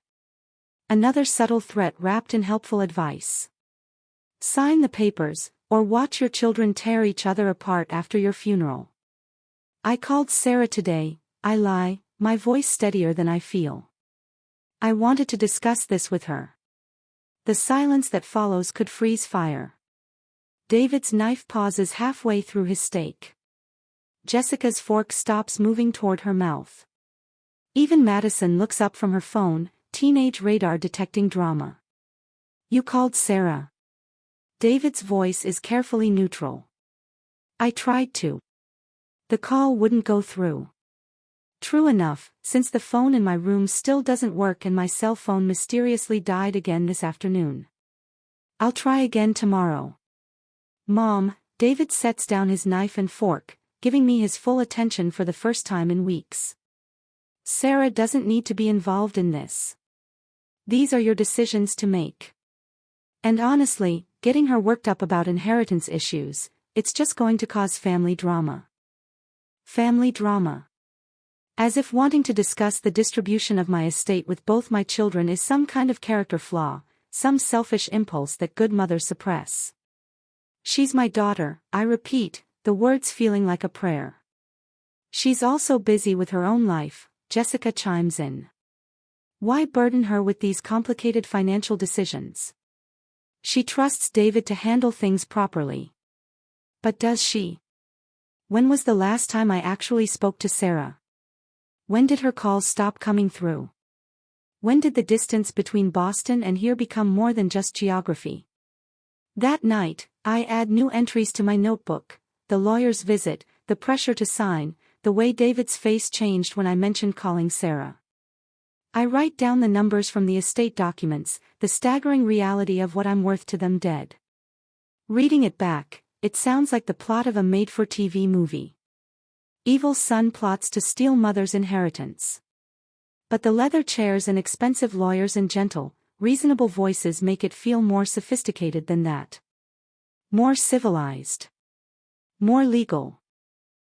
Another subtle threat wrapped in helpful advice. Sign the papers, or watch your children tear each other apart after your funeral. I called Sarah today, I lie, my voice steadier than I feel. I wanted to discuss this with her. The silence that follows could freeze fire. David's knife pauses halfway through his steak. Jessica's fork stops moving toward her mouth. Even Madison looks up from her phone, teenage radar detecting drama. You called Sarah. David's voice is carefully neutral. I tried to. The call wouldn't go through. True enough, since the phone in my room still doesn't work and my cell phone mysteriously died again this afternoon. I'll try again tomorrow. Mom, David sets down his knife and fork, giving me his full attention for the first time in weeks. Sarah doesn't need to be involved in this. These are your decisions to make. And honestly, getting her worked up about inheritance issues, it's just going to cause family drama. Family drama. As if wanting to discuss the distribution of my estate with both my children is some kind of character flaw, some selfish impulse that good mothers suppress. She's my daughter, I repeat, the words feeling like a prayer. She's also busy with her own life, Jessica chimes in. Why burden her with these complicated financial decisions? She trusts David to handle things properly. But does she? When was the last time I actually spoke to Sarah? When did her calls stop coming through? When did the distance between Boston and here become more than just geography? That night, I add new entries to my notebook, the lawyer's visit, the pressure to sign, the way David's face changed when I mentioned calling Sarah. I write down the numbers from the estate documents, the staggering reality of what I'm worth to them dead. Reading it back, it sounds like the plot of a made-for-TV movie. Evil son plots to steal mother's inheritance. But the leather chairs and expensive lawyers and gentle, reasonable voices make it feel more sophisticated than that. More civilized. More legal.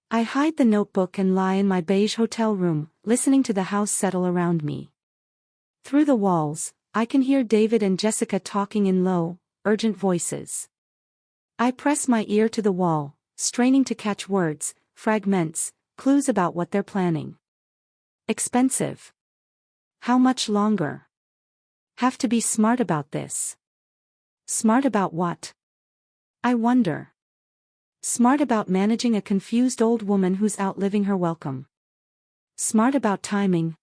I hide the notebook and lie in my beige hotel room, listening to the house settle around me. Through the walls, I can hear David and Jessica talking in low, urgent voices. I press my ear to the wall, straining to catch words, fragments, clues about what they're planning. Expensive. How much longer? Have to be smart about this. Smart about what? I wonder. Smart about managing a confused old woman who's outliving her welcome. Smart about timing.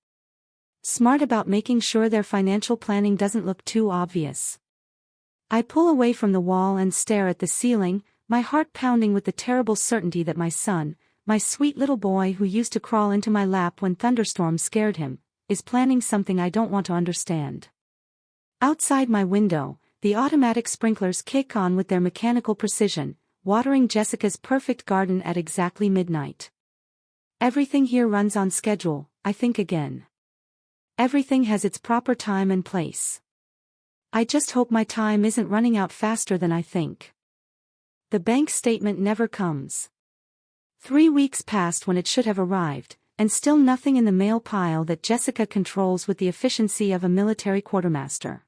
Smart about making sure their financial planning doesn't look too obvious. I pull away from the wall and stare at the ceiling, my heart pounding with the terrible certainty that my son, my sweet little boy who used to crawl into my lap when thunderstorms scared him, is planning something I don't want to understand. Outside my window, the automatic sprinklers kick on with their mechanical precision, watering Jessica's perfect garden at exactly midnight. Everything here runs on schedule, I think again. Everything has its proper time and place. I just hope my time isn't running out faster than I think. The bank statement never comes. 3 weeks passed when it should have arrived, and still nothing in the mail pile that Jessica controls with the efficiency of a military quartermaster.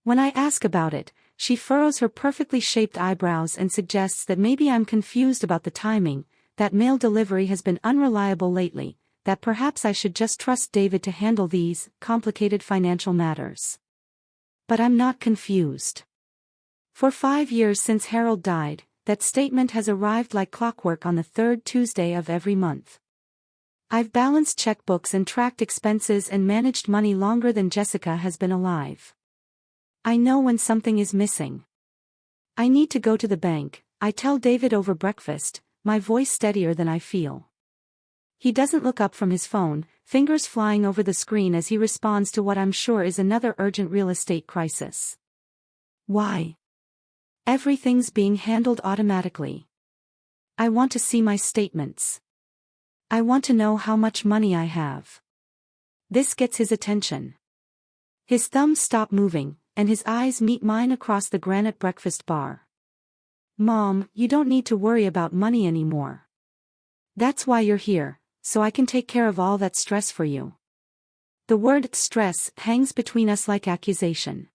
When I ask about it, she furrows her perfectly shaped eyebrows and suggests that maybe I'm confused about the timing, that mail delivery has been unreliable lately, that perhaps I should just trust David to handle these complicated financial matters. But I'm not confused. For 5 years since Harold died, that statement has arrived like clockwork on the third Tuesday of every month. I've balanced checkbooks and tracked expenses and managed money longer than Jessica has been alive. I know when something is missing. I need to go to the bank, I tell David over breakfast, my voice steadier than I feel. He doesn't look up from his phone, fingers flying over the screen as he responds to what I'm sure is another urgent real estate crisis. Why? Everything's being handled automatically. I want to see my statements. I want to know how much money I have. This gets his attention. His thumbs stop moving, and his eyes meet mine across the granite breakfast bar. Mom, you don't need to worry about money anymore. That's why you're here, so I can take care of all that stress for you. The word stress hangs between us like accusation.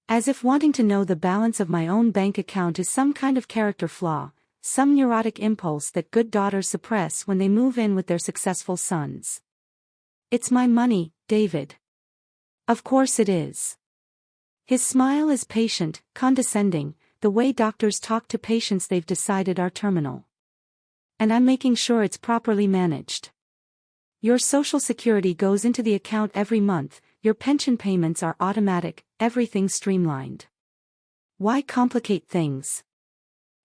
As if wanting to know the balance of my own bank account is some kind of character flaw, some neurotic impulse that good daughters suppress when they move in with their successful sons. It's my money, David. Of course it is. His smile is patient, condescending, the way doctors talk to patients they've decided are terminal. And I'm making sure it's properly managed. Your Social Security goes into the account every month, your pension payments are automatic, everything's streamlined. Why complicate things?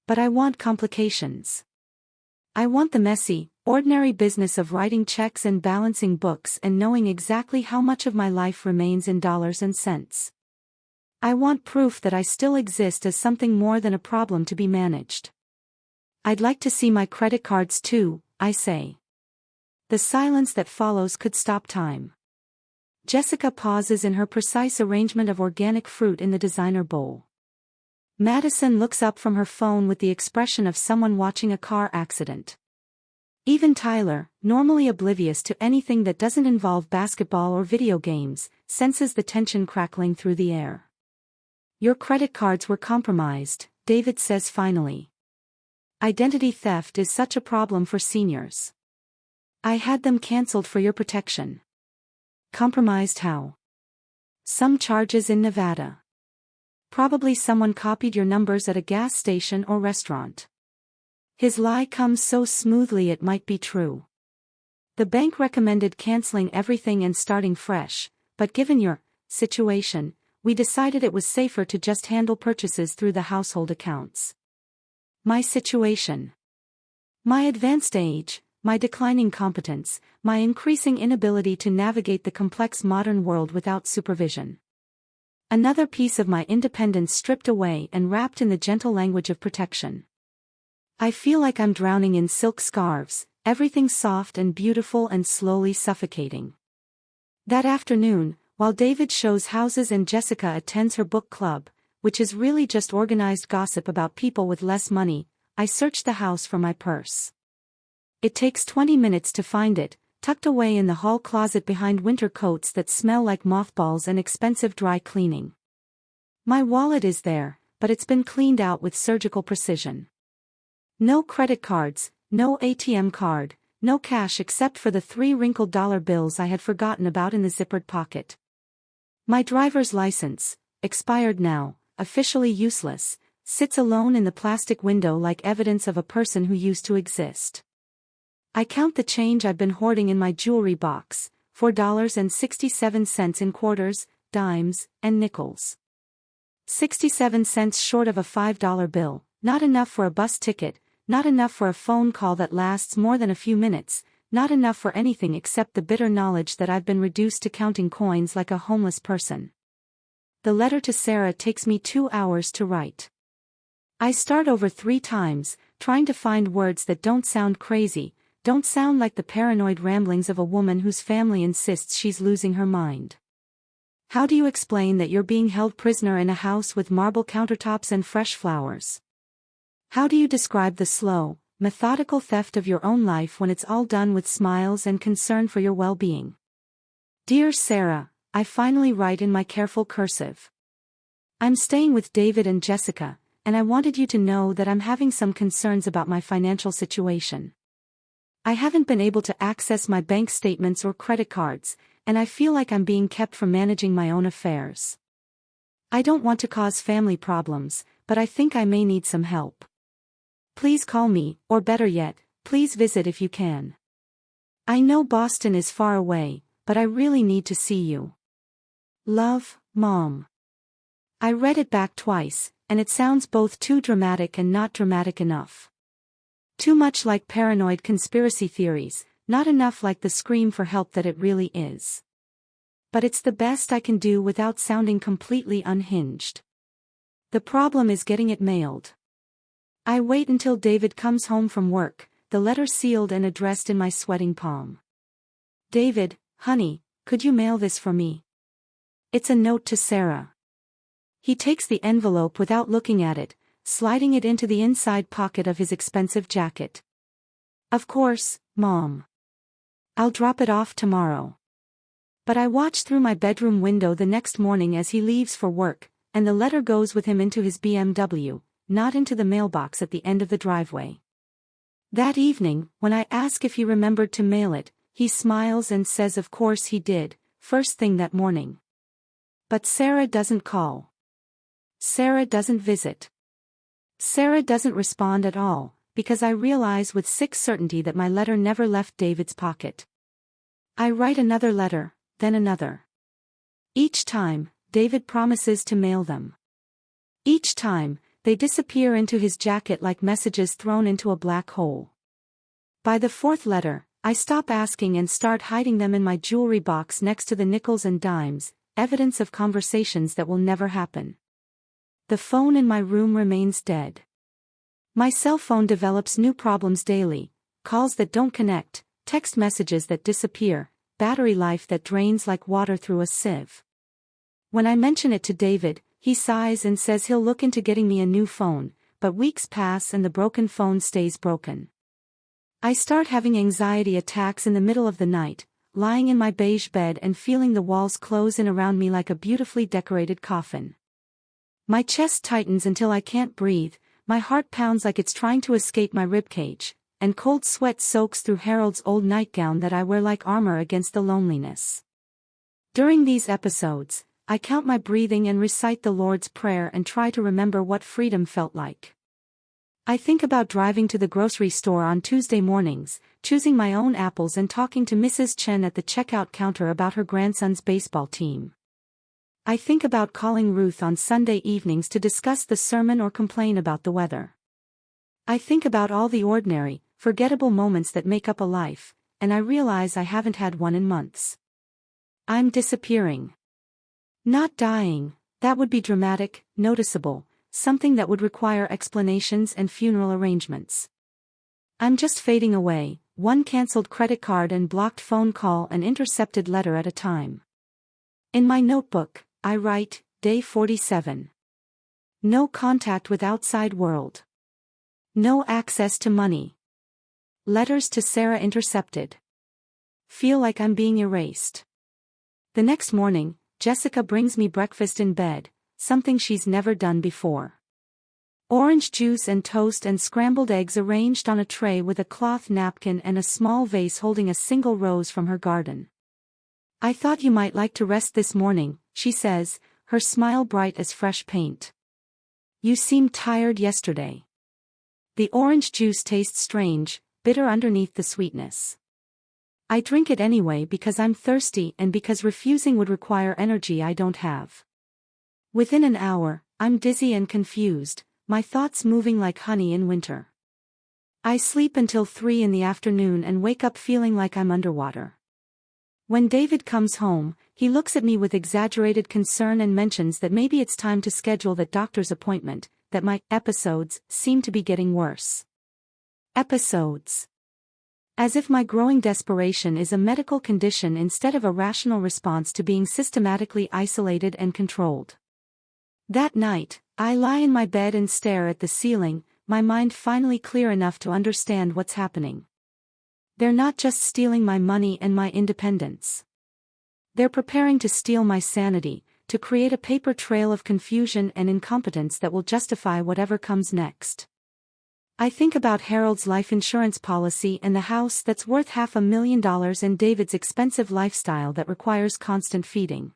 But I want complications. I want the messy, ordinary business of writing checks and balancing books and knowing exactly how much of my life remains in dollars and cents. I want proof that I still exist as something more than a problem to be managed. I'd like to see my credit cards too, I say. The silence that follows could stop time. Jessica pauses in her precise arrangement of organic fruit in the designer bowl. Madison looks up from her phone with the expression of someone watching a car accident. Even Tyler, normally oblivious to anything that doesn't involve basketball or video games, senses the tension crackling through the air. Your credit cards were compromised, David says finally. Identity theft is such a problem for seniors. I had them cancelled for your protection. Compromised how? Some charges in Nevada. Probably someone copied your numbers at a gas station or restaurant. His lie comes so smoothly it might be true. The bank recommended canceling everything and starting fresh, but given your situation, we decided it was safer to just handle purchases through the household accounts. My situation. My advanced age, my declining competence, my increasing inability to navigate the complex modern world without supervision. Another piece of my independence stripped away and wrapped in the gentle language of protection. I feel like I'm drowning in silk scarves, everything soft and beautiful and slowly suffocating. That afternoon, while David shows houses and Jessica attends her book club, which is really just organized gossip about people with less money, I search the house for my purse. It takes 20 minutes to find it, tucked away in the hall closet behind winter coats that smell like mothballs and expensive dry cleaning. My wallet is there, but it's been cleaned out with surgical precision. No credit cards, no ATM card, no cash except for the 3 wrinkled dollar bills I had forgotten about in the zippered pocket. My driver's license, expired now, officially useless, sits alone in the plastic window like evidence of a person who used to exist. I count the change I've been hoarding in my jewelry box, $4.67 in quarters, dimes, and nickels. 67 cents short of a $5 bill, not enough for a bus ticket, not enough for a phone call that lasts more than a few minutes, not enough for anything except the bitter knowledge that I've been reduced to counting coins like a homeless person. The letter to Sarah takes me 2 hours to write. I start over 3 times, trying to find words that don't sound crazy, don't sound like the paranoid ramblings of a woman whose family insists she's losing her mind. How do you explain that you're being held prisoner in a house with marble countertops and fresh flowers? How do you describe the slow, methodical theft of your own life when it's all done with smiles and concern for your well-being? Dear Sarah, I finally write in my careful cursive. I'm staying with David and Jessica, and I wanted you to know that I'm having some concerns about my financial situation. I haven't been able to access my bank statements or credit cards, and I feel like I'm being kept from managing my own affairs. I don't want to cause family problems, but I think I may need some help. Please call me, or better yet, please visit if you can. I know Boston is far away, but I really need to see you. Love, Mom. I read it back twice, and it sounds both too dramatic and not dramatic enough. Too much like paranoid conspiracy theories, not enough like the scream for help that it really is. But it's the best I can do without sounding completely unhinged. The problem is getting it mailed. I wait until David comes home from work, the letter sealed and addressed in my sweating palm. David, honey, could you mail this for me? It's a note to Sarah. He takes the envelope without looking at it, sliding it into the inside pocket of his expensive jacket. Of course, Mom. I'll drop it off tomorrow. But I watch through my bedroom window the next morning as he leaves for work, and the letter goes with him into his BMW, not into the mailbox at the end of the driveway. That evening, when I ask if he remembered to mail it, he smiles and says of course he did, first thing that morning. But Sarah doesn't call. Sarah doesn't visit. Sarah doesn't respond at all, because I realize with sick certainty that my letter never left David's pocket. I write another letter, then another. Each time, David promises to mail them. Each time, they disappear into his jacket like messages thrown into a black hole. By the fourth letter, I stop asking and start hiding them in my jewelry box next to the nickels and dimes, evidence of conversations that will never happen. The phone in my room remains dead. My cell phone develops new problems daily, calls that don't connect, text messages that disappear, battery life that drains like water through a sieve. When I mention it to David, he sighs and says he'll look into getting me a new phone, but weeks pass and the broken phone stays broken. I start having anxiety attacks in the middle of the night, lying in my beige bed and feeling the walls close in around me like a beautifully decorated coffin. My chest tightens until I can't breathe, my heart pounds like it's trying to escape my ribcage, and cold sweat soaks through Harold's old nightgown that I wear like armor against the loneliness. During these episodes, I count my breathing and recite the Lord's Prayer and try to remember what freedom felt like. I think about driving to the grocery store on Tuesday mornings, choosing my own apples and talking to Mrs. Chen at the checkout counter about her grandson's baseball team. I think about calling Ruth on Sunday evenings to discuss the sermon or complain about the weather. I think about all the ordinary, forgettable moments that make up a life, and I realize I haven't had one in months. I'm disappearing. Not dying, that would be dramatic, noticeable, something that would require explanations and funeral arrangements. I'm just fading away, one cancelled credit card and blocked phone call and intercepted letter at a time. In my notebook, I write, Day 47. No contact with outside world. No access to money. Letters to Sarah intercepted. Feel like I'm being erased. The next morning, Jessica brings me breakfast in bed, something she's never done before. Orange juice and toast and scrambled eggs arranged on a tray with a cloth napkin and a small vase holding a single rose from her garden. I thought you might like to rest this morning, she says, her smile bright as fresh paint. You seemed tired yesterday. The orange juice tastes strange, bitter underneath the sweetness. I drink it anyway because I'm thirsty and because refusing would require energy I don't have. Within an hour, I'm dizzy and confused, my thoughts moving like honey in winter. I sleep until 3 in the afternoon and wake up feeling like I'm underwater. When David comes home, he looks at me with exaggerated concern and mentions that maybe it's time to schedule that doctor's appointment, that my episodes seem to be getting worse. Episodes. As if my growing desperation is a medical condition instead of a rational response to being systematically isolated and controlled. That night, I lie in my bed and stare at the ceiling, my mind finally clear enough to understand what's happening. They're not just stealing my money and my independence. They're preparing to steal my sanity, to create a paper trail of confusion and incompetence that will justify whatever comes next. I think about Harold's life insurance policy and the house that's worth $500,000 and David's expensive lifestyle that requires constant feeding.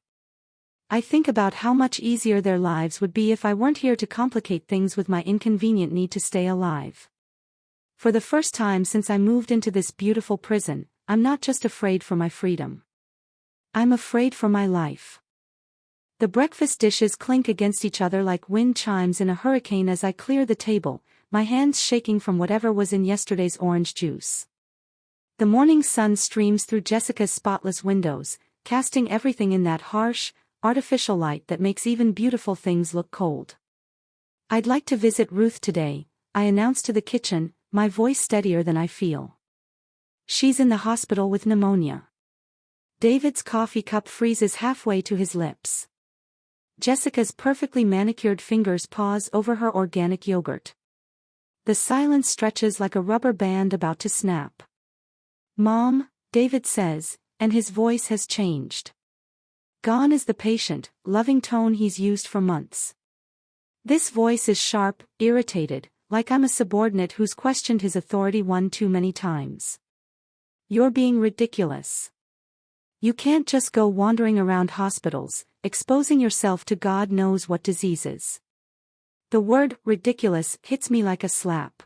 I think about how much easier their lives would be if I weren't here to complicate things with my inconvenient need to stay alive. For the first time since I moved into this beautiful prison, I'm not just afraid for my freedom. I'm afraid for my life. The breakfast dishes clink against each other like wind chimes in a hurricane as I clear the table, my hands shaking from whatever was in yesterday's orange juice. The morning sun streams through Jessica's spotless windows, casting everything in that harsh, artificial light that makes even beautiful things look cold. "I'd like to visit Ruth today," I announce to the kitchen, my voice steadier than I feel. "She's in the hospital with pneumonia." David's coffee cup freezes halfway to his lips. Jessica's perfectly manicured fingers pause over her organic yogurt. The silence stretches like a rubber band about to snap. "Mom," David says, and his voice has changed. Gone is the patient, loving tone he's used for months. This voice is sharp, irritated, like I'm a subordinate who's questioned his authority one too many times. "You're being ridiculous. You can't just go wandering around hospitals, exposing yourself to God knows what diseases." The word ridiculous hits me like a slap.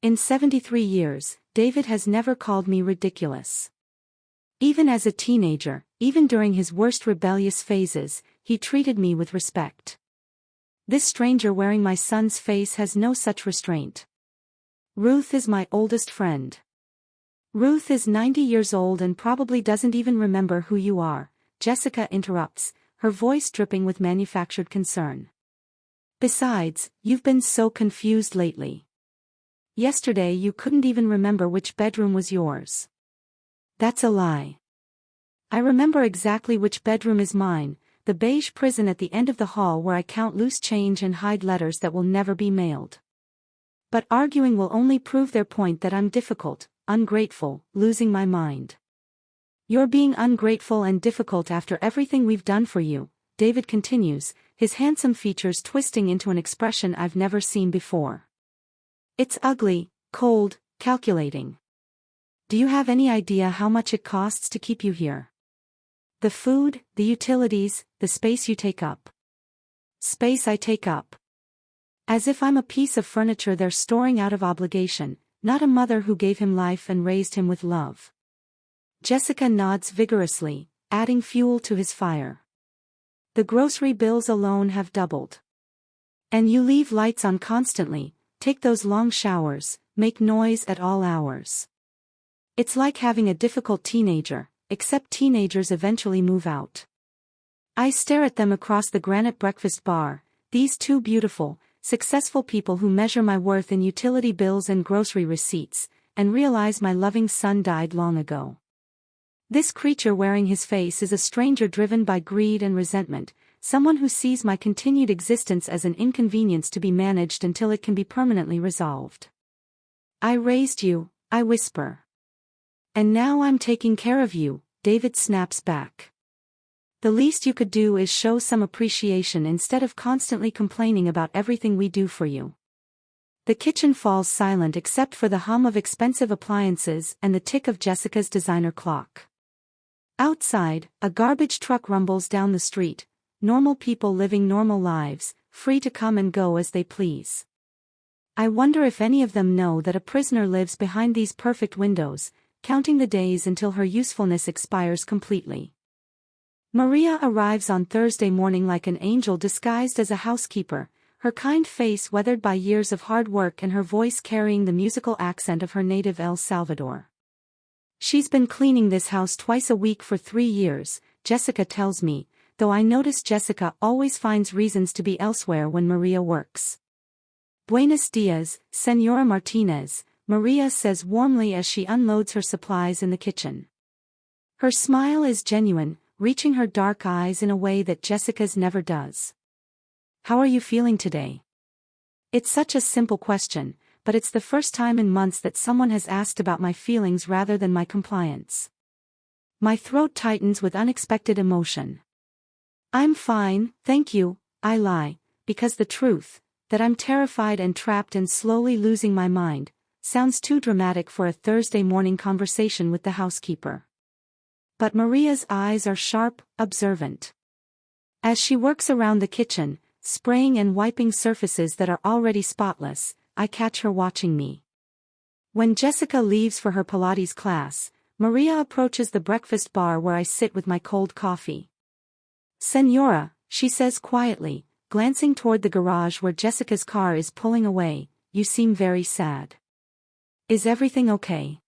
In 73 years, David has never called me ridiculous. Even as a teenager, even during his worst rebellious phases, he treated me with respect. This stranger wearing my son's face has no such restraint. Ruth is my oldest friend. "Ruth is 90 years old and probably doesn't even remember who you are," Jessica interrupts, her voice dripping with manufactured concern. "Besides, you've been so confused lately. Yesterday you couldn't even remember which bedroom was yours." "That's a lie. I remember exactly which bedroom is mine, the beige prison at the end of the hall where I count loose change and hide letters that will never be mailed." But arguing will only prove their point that I'm difficult, ungrateful, losing my mind. "You're being ungrateful and difficult after everything we've done for you," David continues, his handsome features twisting into an expression I've never seen before. "It's ugly, cold, calculating. Do you have any idea how much it costs to keep you here? The food, the utilities, the space you take up." "Space I take up." As if I'm a piece of furniture they're storing out of obligation, not a mother who gave him life and raised him with love. Jessica nods vigorously, adding fuel to his fire. "The grocery bills alone have doubled. And you leave lights on constantly, take those long showers, make noise at all hours. It's like having a difficult teenager, except teenagers eventually move out." I stare at them across the granite breakfast bar, these two beautiful, successful people who measure my worth in utility bills and grocery receipts, and realize my loving son died long ago. This creature wearing his face is a stranger driven by greed and resentment, someone who sees my continued existence as an inconvenience to be managed until it can be permanently resolved. "I raised you," I whisper. "And now I'm taking care of you," David snaps back. "The least you could do is show some appreciation instead of constantly complaining about everything we do for you." The kitchen falls silent except for the hum of expensive appliances and the tick of Jessica's designer clock. Outside, a garbage truck rumbles down the street, normal people living normal lives, free to come and go as they please. I wonder if any of them know that a prisoner lives behind these perfect windows, counting the days until her usefulness expires completely. Maria arrives on Thursday morning like an angel disguised as a housekeeper, her kind face weathered by years of hard work and her voice carrying the musical accent of her native El Salvador. "She's been cleaning this house twice a week for 3 years, Jessica tells me, though I notice Jessica always finds reasons to be elsewhere when Maria works. "Buenos dias, Senora Martinez," Maria says warmly as she unloads her supplies in the kitchen. Her smile is genuine, reaching her dark eyes in a way that Jessica's never does. "How are you feeling today?" It's such a simple question, but it's the first time in months that someone has asked about my feelings rather than my compliance. My throat tightens with unexpected emotion. I'm fine, thank you, I lie, because the truth, that I'm terrified and trapped and slowly losing my mind, sounds too dramatic for a Thursday morning conversation with the housekeeper. But Maria's eyes are sharp, observant. As she works around the kitchen, spraying and wiping surfaces that are already spotless, I catch her watching me. When Jessica leaves for her Pilates class, Maria approaches the breakfast bar where I sit with my cold coffee. "Señora," she says quietly, glancing toward the garage where Jessica's car is pulling away, "you seem very sad. Is everything okay?"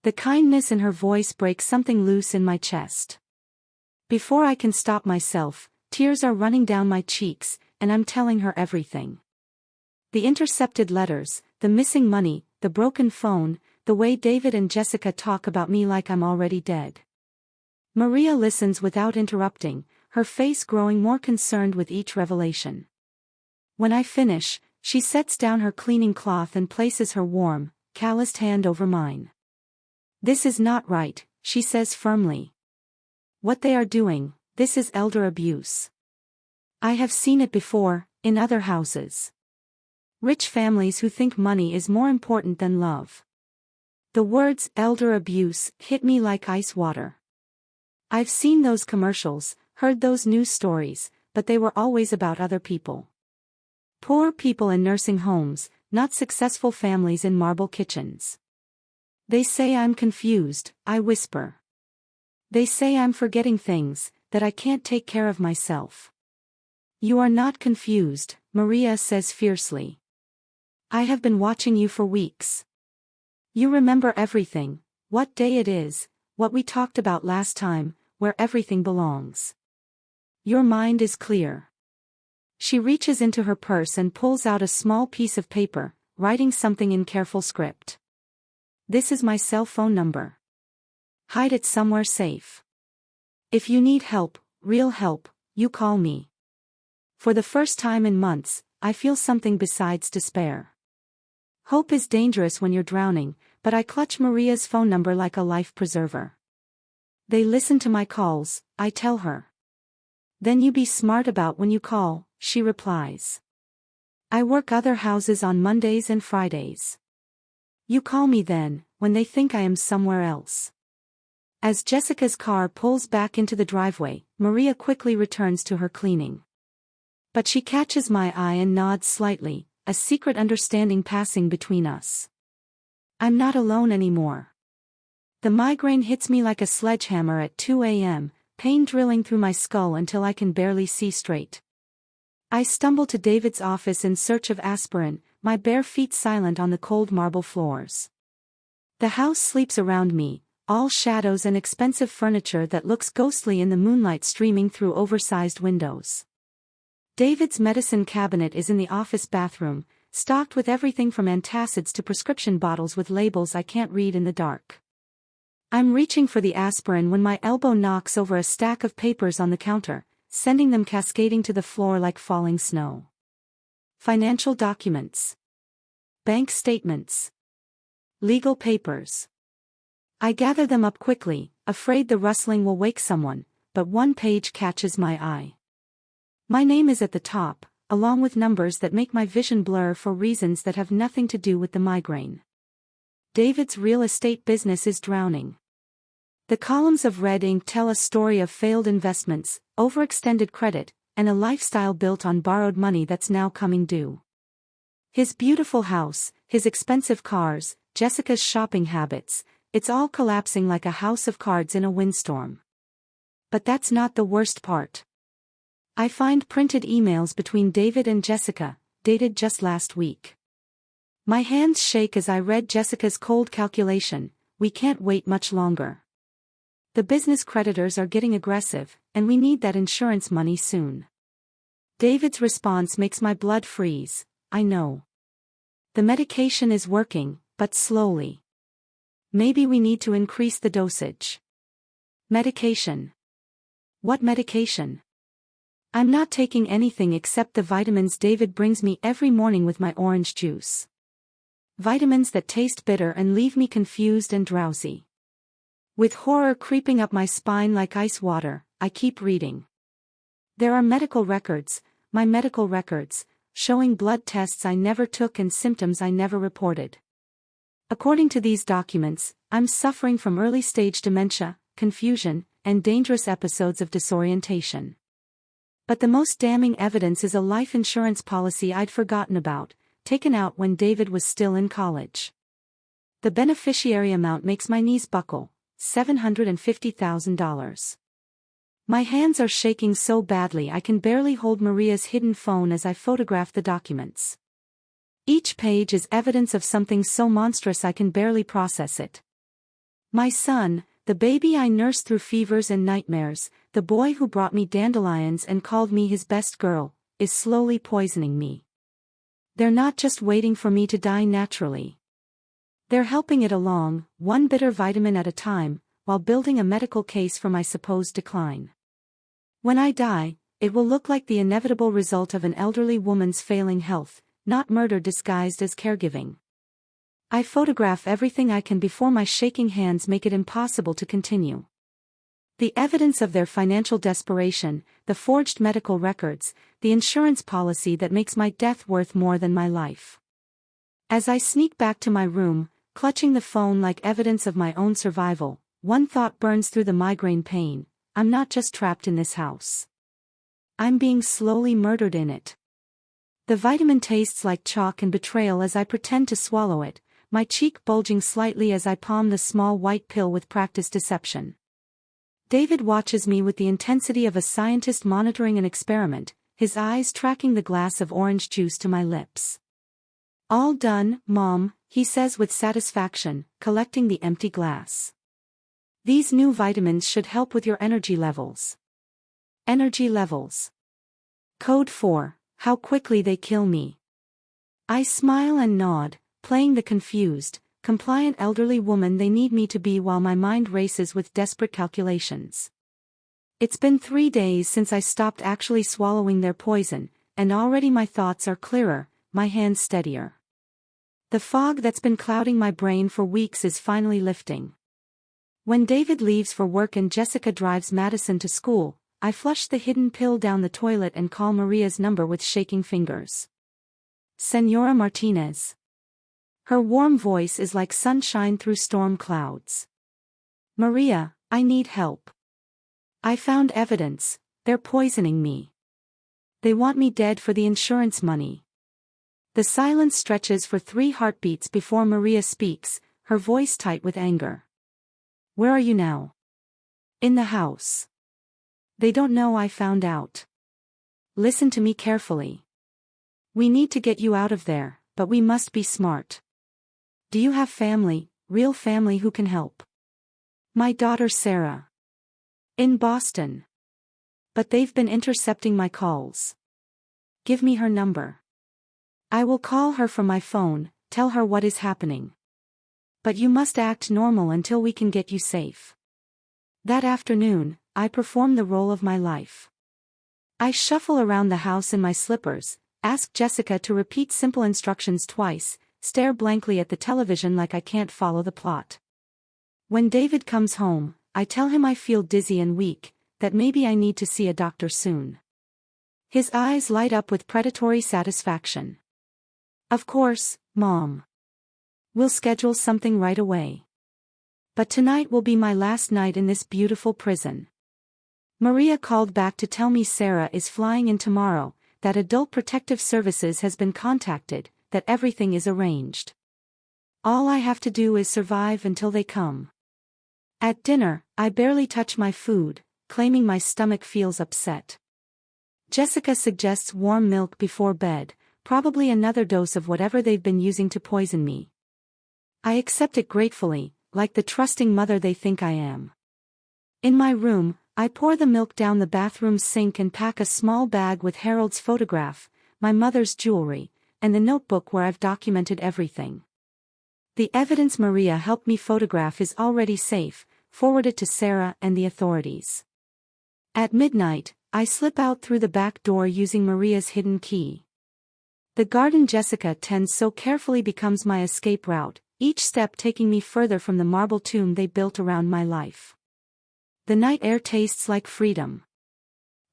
The kindness in her voice breaks something loose in my chest. Before I can stop myself, tears are running down my cheeks, and I'm telling her everything. The intercepted letters, the missing money, the broken phone, the way David and Jessica talk about me like I'm already dead. Maria listens without interrupting, her face growing more concerned with each revelation. When I finish, she sets down her cleaning cloth and places her warm, calloused hand over mine. "This is not right," she says firmly. "What they are doing, this is elder abuse. I have seen it before, in other houses. Rich families who think money is more important than love." The words elder abuse hit me like ice water. I've seen those commercials, heard those news stories, but they were always about other people. Poor people in nursing homes, not successful families in marble kitchens. They say I'm confused, I whisper. They say I'm forgetting things, that I can't take care of myself. "You are not confused," Maria says fiercely. "I have been watching you for weeks. You remember everything, what day it is, what we talked about last time, where everything belongs. Your mind is clear." She reaches into her purse and pulls out a small piece of paper, writing something in careful script. "This is my cell phone number. Hide it somewhere safe. If you need help, real help, you call me." For the first time in months, I feel something besides despair. Hope is dangerous when you're drowning, but I clutch Maria's phone number like a life preserver. "They listen to my calls," I tell her. "Then you be smart about when you call," she replies. "I work other houses on Mondays and Fridays. You call me then, when they think I am somewhere else." As Jessica's car pulls back into the driveway, Maria quickly returns to her cleaning. But she catches my eye and nods slightly, a secret understanding passing between us. I'm not alone anymore. The migraine hits me like a sledgehammer at 2 a.m., pain drilling through my skull until I can barely see straight. I stumble to David's office in search of aspirin, my bare feet silent on the cold marble floors. The house sleeps around me, all shadows and expensive furniture that looks ghostly in the moonlight streaming through oversized windows. David's medicine cabinet is in the office bathroom, stocked with everything from antacids to prescription bottles with labels I can't read in the dark. I'm reaching for the aspirin when my elbow knocks over a stack of papers on the counter, sending them cascading to the floor like falling snow. Financial documents. Bank statements. Legal papers. I gather them up quickly, afraid the rustling will wake someone, but one page catches my eye. My name is at the top, along with numbers that make my vision blur for reasons that have nothing to do with the migraine. David's real estate business is drowning. The columns of red ink tell a story of failed investments, overextended credit, and a lifestyle built on borrowed money that's now coming due. His beautiful house, his expensive cars, Jessica's shopping habits, it's all collapsing like a house of cards in a windstorm. But that's not the worst part. I find printed emails between David and Jessica, dated just last week. My hands shake as I read Jessica's cold calculation, "We can't wait much longer. The business creditors are getting aggressive, and we need that insurance money soon." David's response makes my blood freeze. "I know. The medication is working, but slowly. Maybe we need to increase the dosage." Medication. What medication? I'm not taking anything except the vitamins David brings me every morning with my orange juice. Vitamins that taste bitter and leave me confused and drowsy. With horror creeping up my spine like ice water, I keep reading. There are medical records, my medical records, showing blood tests I never took and symptoms I never reported. According to these documents, I'm suffering from early-stage dementia, confusion, and dangerous episodes of disorientation. But the most damning evidence is a life insurance policy I'd forgotten about, taken out when David was still in college. The beneficiary amount makes my knees buckle, $750,000. My hands are shaking so badly I can barely hold Maria's hidden phone as I photograph the documents. Each page is evidence of something so monstrous I can barely process it. My son, the baby I nursed through fevers and nightmares, the boy who brought me dandelions and called me his best girl, is slowly poisoning me. They're not just waiting for me to die naturally. They're helping it along, one bitter vitamin at a time, while building a medical case for my supposed decline. When I die, it will look like the inevitable result of an elderly woman's failing health, not murder disguised as caregiving. I photograph everything I can before my shaking hands make it impossible to continue. The evidence of their financial desperation, the forged medical records, the insurance policy that makes my death worth more than my life. As I sneak back to my room, clutching the phone like evidence of my own survival, one thought burns through the migraine pain: I'm not just trapped in this house. I'm being slowly murdered in it. The vitamin tastes like chalk and betrayal as I pretend to swallow it, my cheek bulging slightly as I palm the small white pill with practiced deception. David watches me with the intensity of a scientist monitoring an experiment, his eyes tracking the glass of orange juice to my lips. "All done, Mom," he says with satisfaction, collecting the empty glass. "These new vitamins should help with your energy levels." Energy levels. Code 4, how quickly they kill me. I smile and nod, playing the confused, compliant elderly woman they need me to be while my mind races with desperate calculations. It's been 3 days since I stopped actually swallowing their poison, and already my thoughts are clearer, my hands steadier. The fog that's been clouding my brain for weeks is finally lifting. When David leaves for work and Jessica drives Madison to school, I flush the hidden pill down the toilet and call Maria's number with shaking fingers. "Señora Martinez." Her warm voice is like sunshine through storm clouds. "Maria, I need help. I found evidence, they're poisoning me. They want me dead for the insurance money." The silence stretches for 3 heartbeats before Maria speaks, her voice tight with anger. "Where are you now?" "In the house. They don't know I found out. Listen to me carefully. We need to get you out of there, but we must be smart. Do you have family, real family who can help?" "My daughter Sarah. In Boston. But they've been intercepting my calls." "Give me her number. I will call her from my phone, tell her what is happening. But you must act normal until we can get you safe." That afternoon, I perform the role of my life. I shuffle around the house in my slippers, ask Jessica to repeat simple instructions twice, stare blankly at the television like I can't follow the plot. When David comes home, I tell him I feel dizzy and weak, that maybe I need to see a doctor soon. His eyes light up with predatory satisfaction. "Of course, Mom. We'll schedule something right away. But tonight will be my last night in this beautiful prison." Maria called back to tell me Sarah is flying in tomorrow, that Adult Protective Services has been contacted, that everything is arranged. All I have to do is survive until they come. At dinner, I barely touch my food, claiming my stomach feels upset. Jessica suggests warm milk before bed, probably another dose of whatever they've been using to poison me. I accept it gratefully, like the trusting mother they think I am. In my room, I pour the milk down the bathroom sink and pack a small bag with Harold's photograph, my mother's jewelry, and the notebook where I've documented everything. The evidence Maria helped me photograph is already safe, forwarded to Sarah and the authorities. At midnight, I slip out through the back door using Maria's hidden key. The garden Jessica tends so carefully becomes my escape route, each step taking me further from the marble tomb they built around my life. The night air tastes like freedom.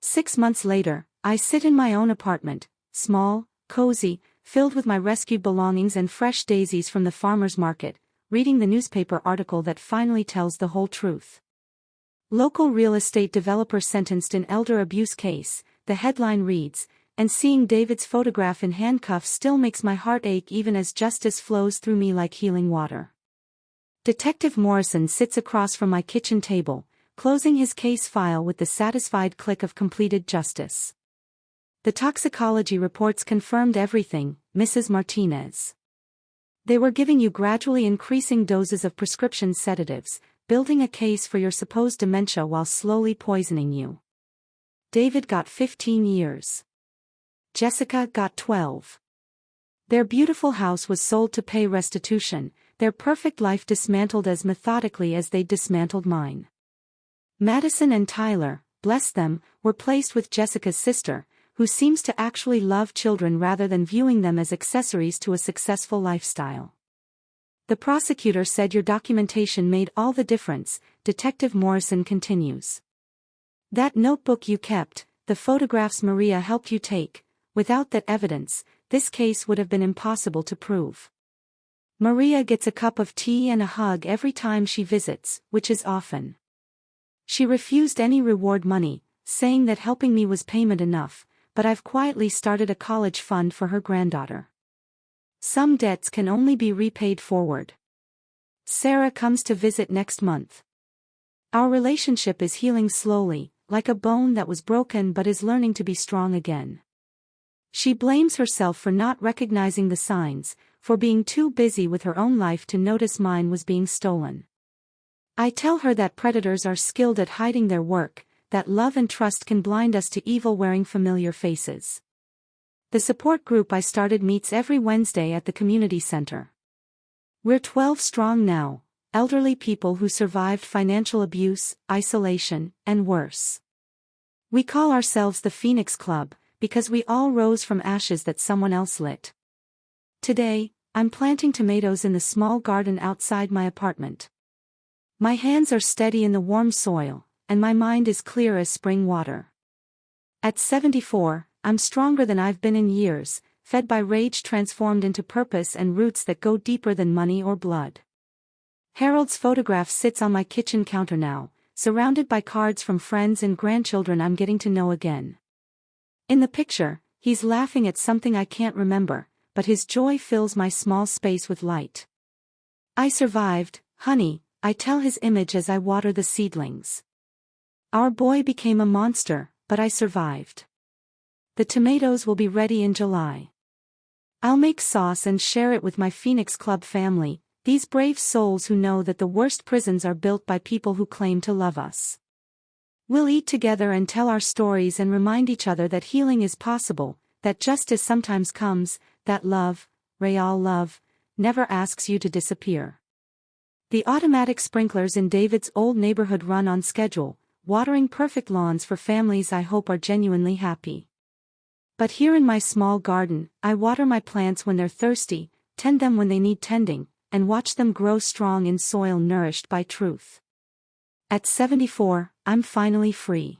6 months later, I sit in my own apartment, small, cozy, filled with my rescued belongings and fresh daisies from the farmer's market, reading the newspaper article that finally tells the whole truth. Local real estate developer sentenced in elder abuse case, the headline reads, and seeing David's photograph in handcuffs still makes my heart ache even as justice flows through me like healing water. Detective Morrison sits across from my kitchen table, closing his case file with the satisfied click of completed justice. The toxicology reports confirmed everything, Mrs. Martinez. They were giving you gradually increasing doses of prescription sedatives, building a case for your supposed dementia while slowly poisoning you. David got 15 years. Jessica got 12. Their beautiful house was sold to pay restitution, their perfect life dismantled as methodically as they'd dismantled mine. Madison and Tyler, bless them, were placed with Jessica's sister, who seems to actually love children rather than viewing them as accessories to a successful lifestyle. The prosecutor said your documentation made all the difference, Detective Morrison continues. That notebook you kept, the photographs Maria helped you take, without that evidence, this case would have been impossible to prove. Maria gets a cup of tea and a hug every time she visits, which is often. She refused any reward money, saying that helping me was payment enough, but I've quietly started a college fund for her granddaughter. Some debts can only be repaid forward. Sarah comes to visit next month. Our relationship is healing slowly, like a bone that was broken but is learning to be strong again. She blames herself for not recognizing the signs, for being too busy with her own life to notice mine was being stolen. I tell her that predators are skilled at hiding their work, that love and trust can blind us to evil wearing familiar faces. The support group I started meets every Wednesday at the community center. We're 12 strong now, elderly people who survived financial abuse, isolation, and worse. We call ourselves the Phoenix Club, because we all rose from ashes that someone else lit. Today, I'm planting tomatoes in the small garden outside my apartment. My hands are steady in the warm soil, and my mind is clear as spring water. At 74, I'm stronger than I've been in years, fed by rage transformed into purpose and roots that go deeper than money or blood. Harold's photograph sits on my kitchen counter now, surrounded by cards from friends and grandchildren I'm getting to know again. In the picture, he's laughing at something I can't remember, but his joy fills my small space with light. I survived, honey, I tell his image as I water the seedlings. Our boy became a monster, but I survived. The tomatoes will be ready in July. I'll make sauce and share it with my Phoenix Club family, these brave souls who know that the worst prisons are built by people who claim to love us. We'll eat together and tell our stories and remind each other that healing is possible, that justice sometimes comes, that love, real love, never asks you to disappear. The automatic sprinklers in David's old neighborhood run on schedule, watering perfect lawns for families I hope are genuinely happy. But here in my small garden, I water my plants when they're thirsty, tend them when they need tending, and watch them grow strong in soil nourished by truth. At 74, I'm finally free.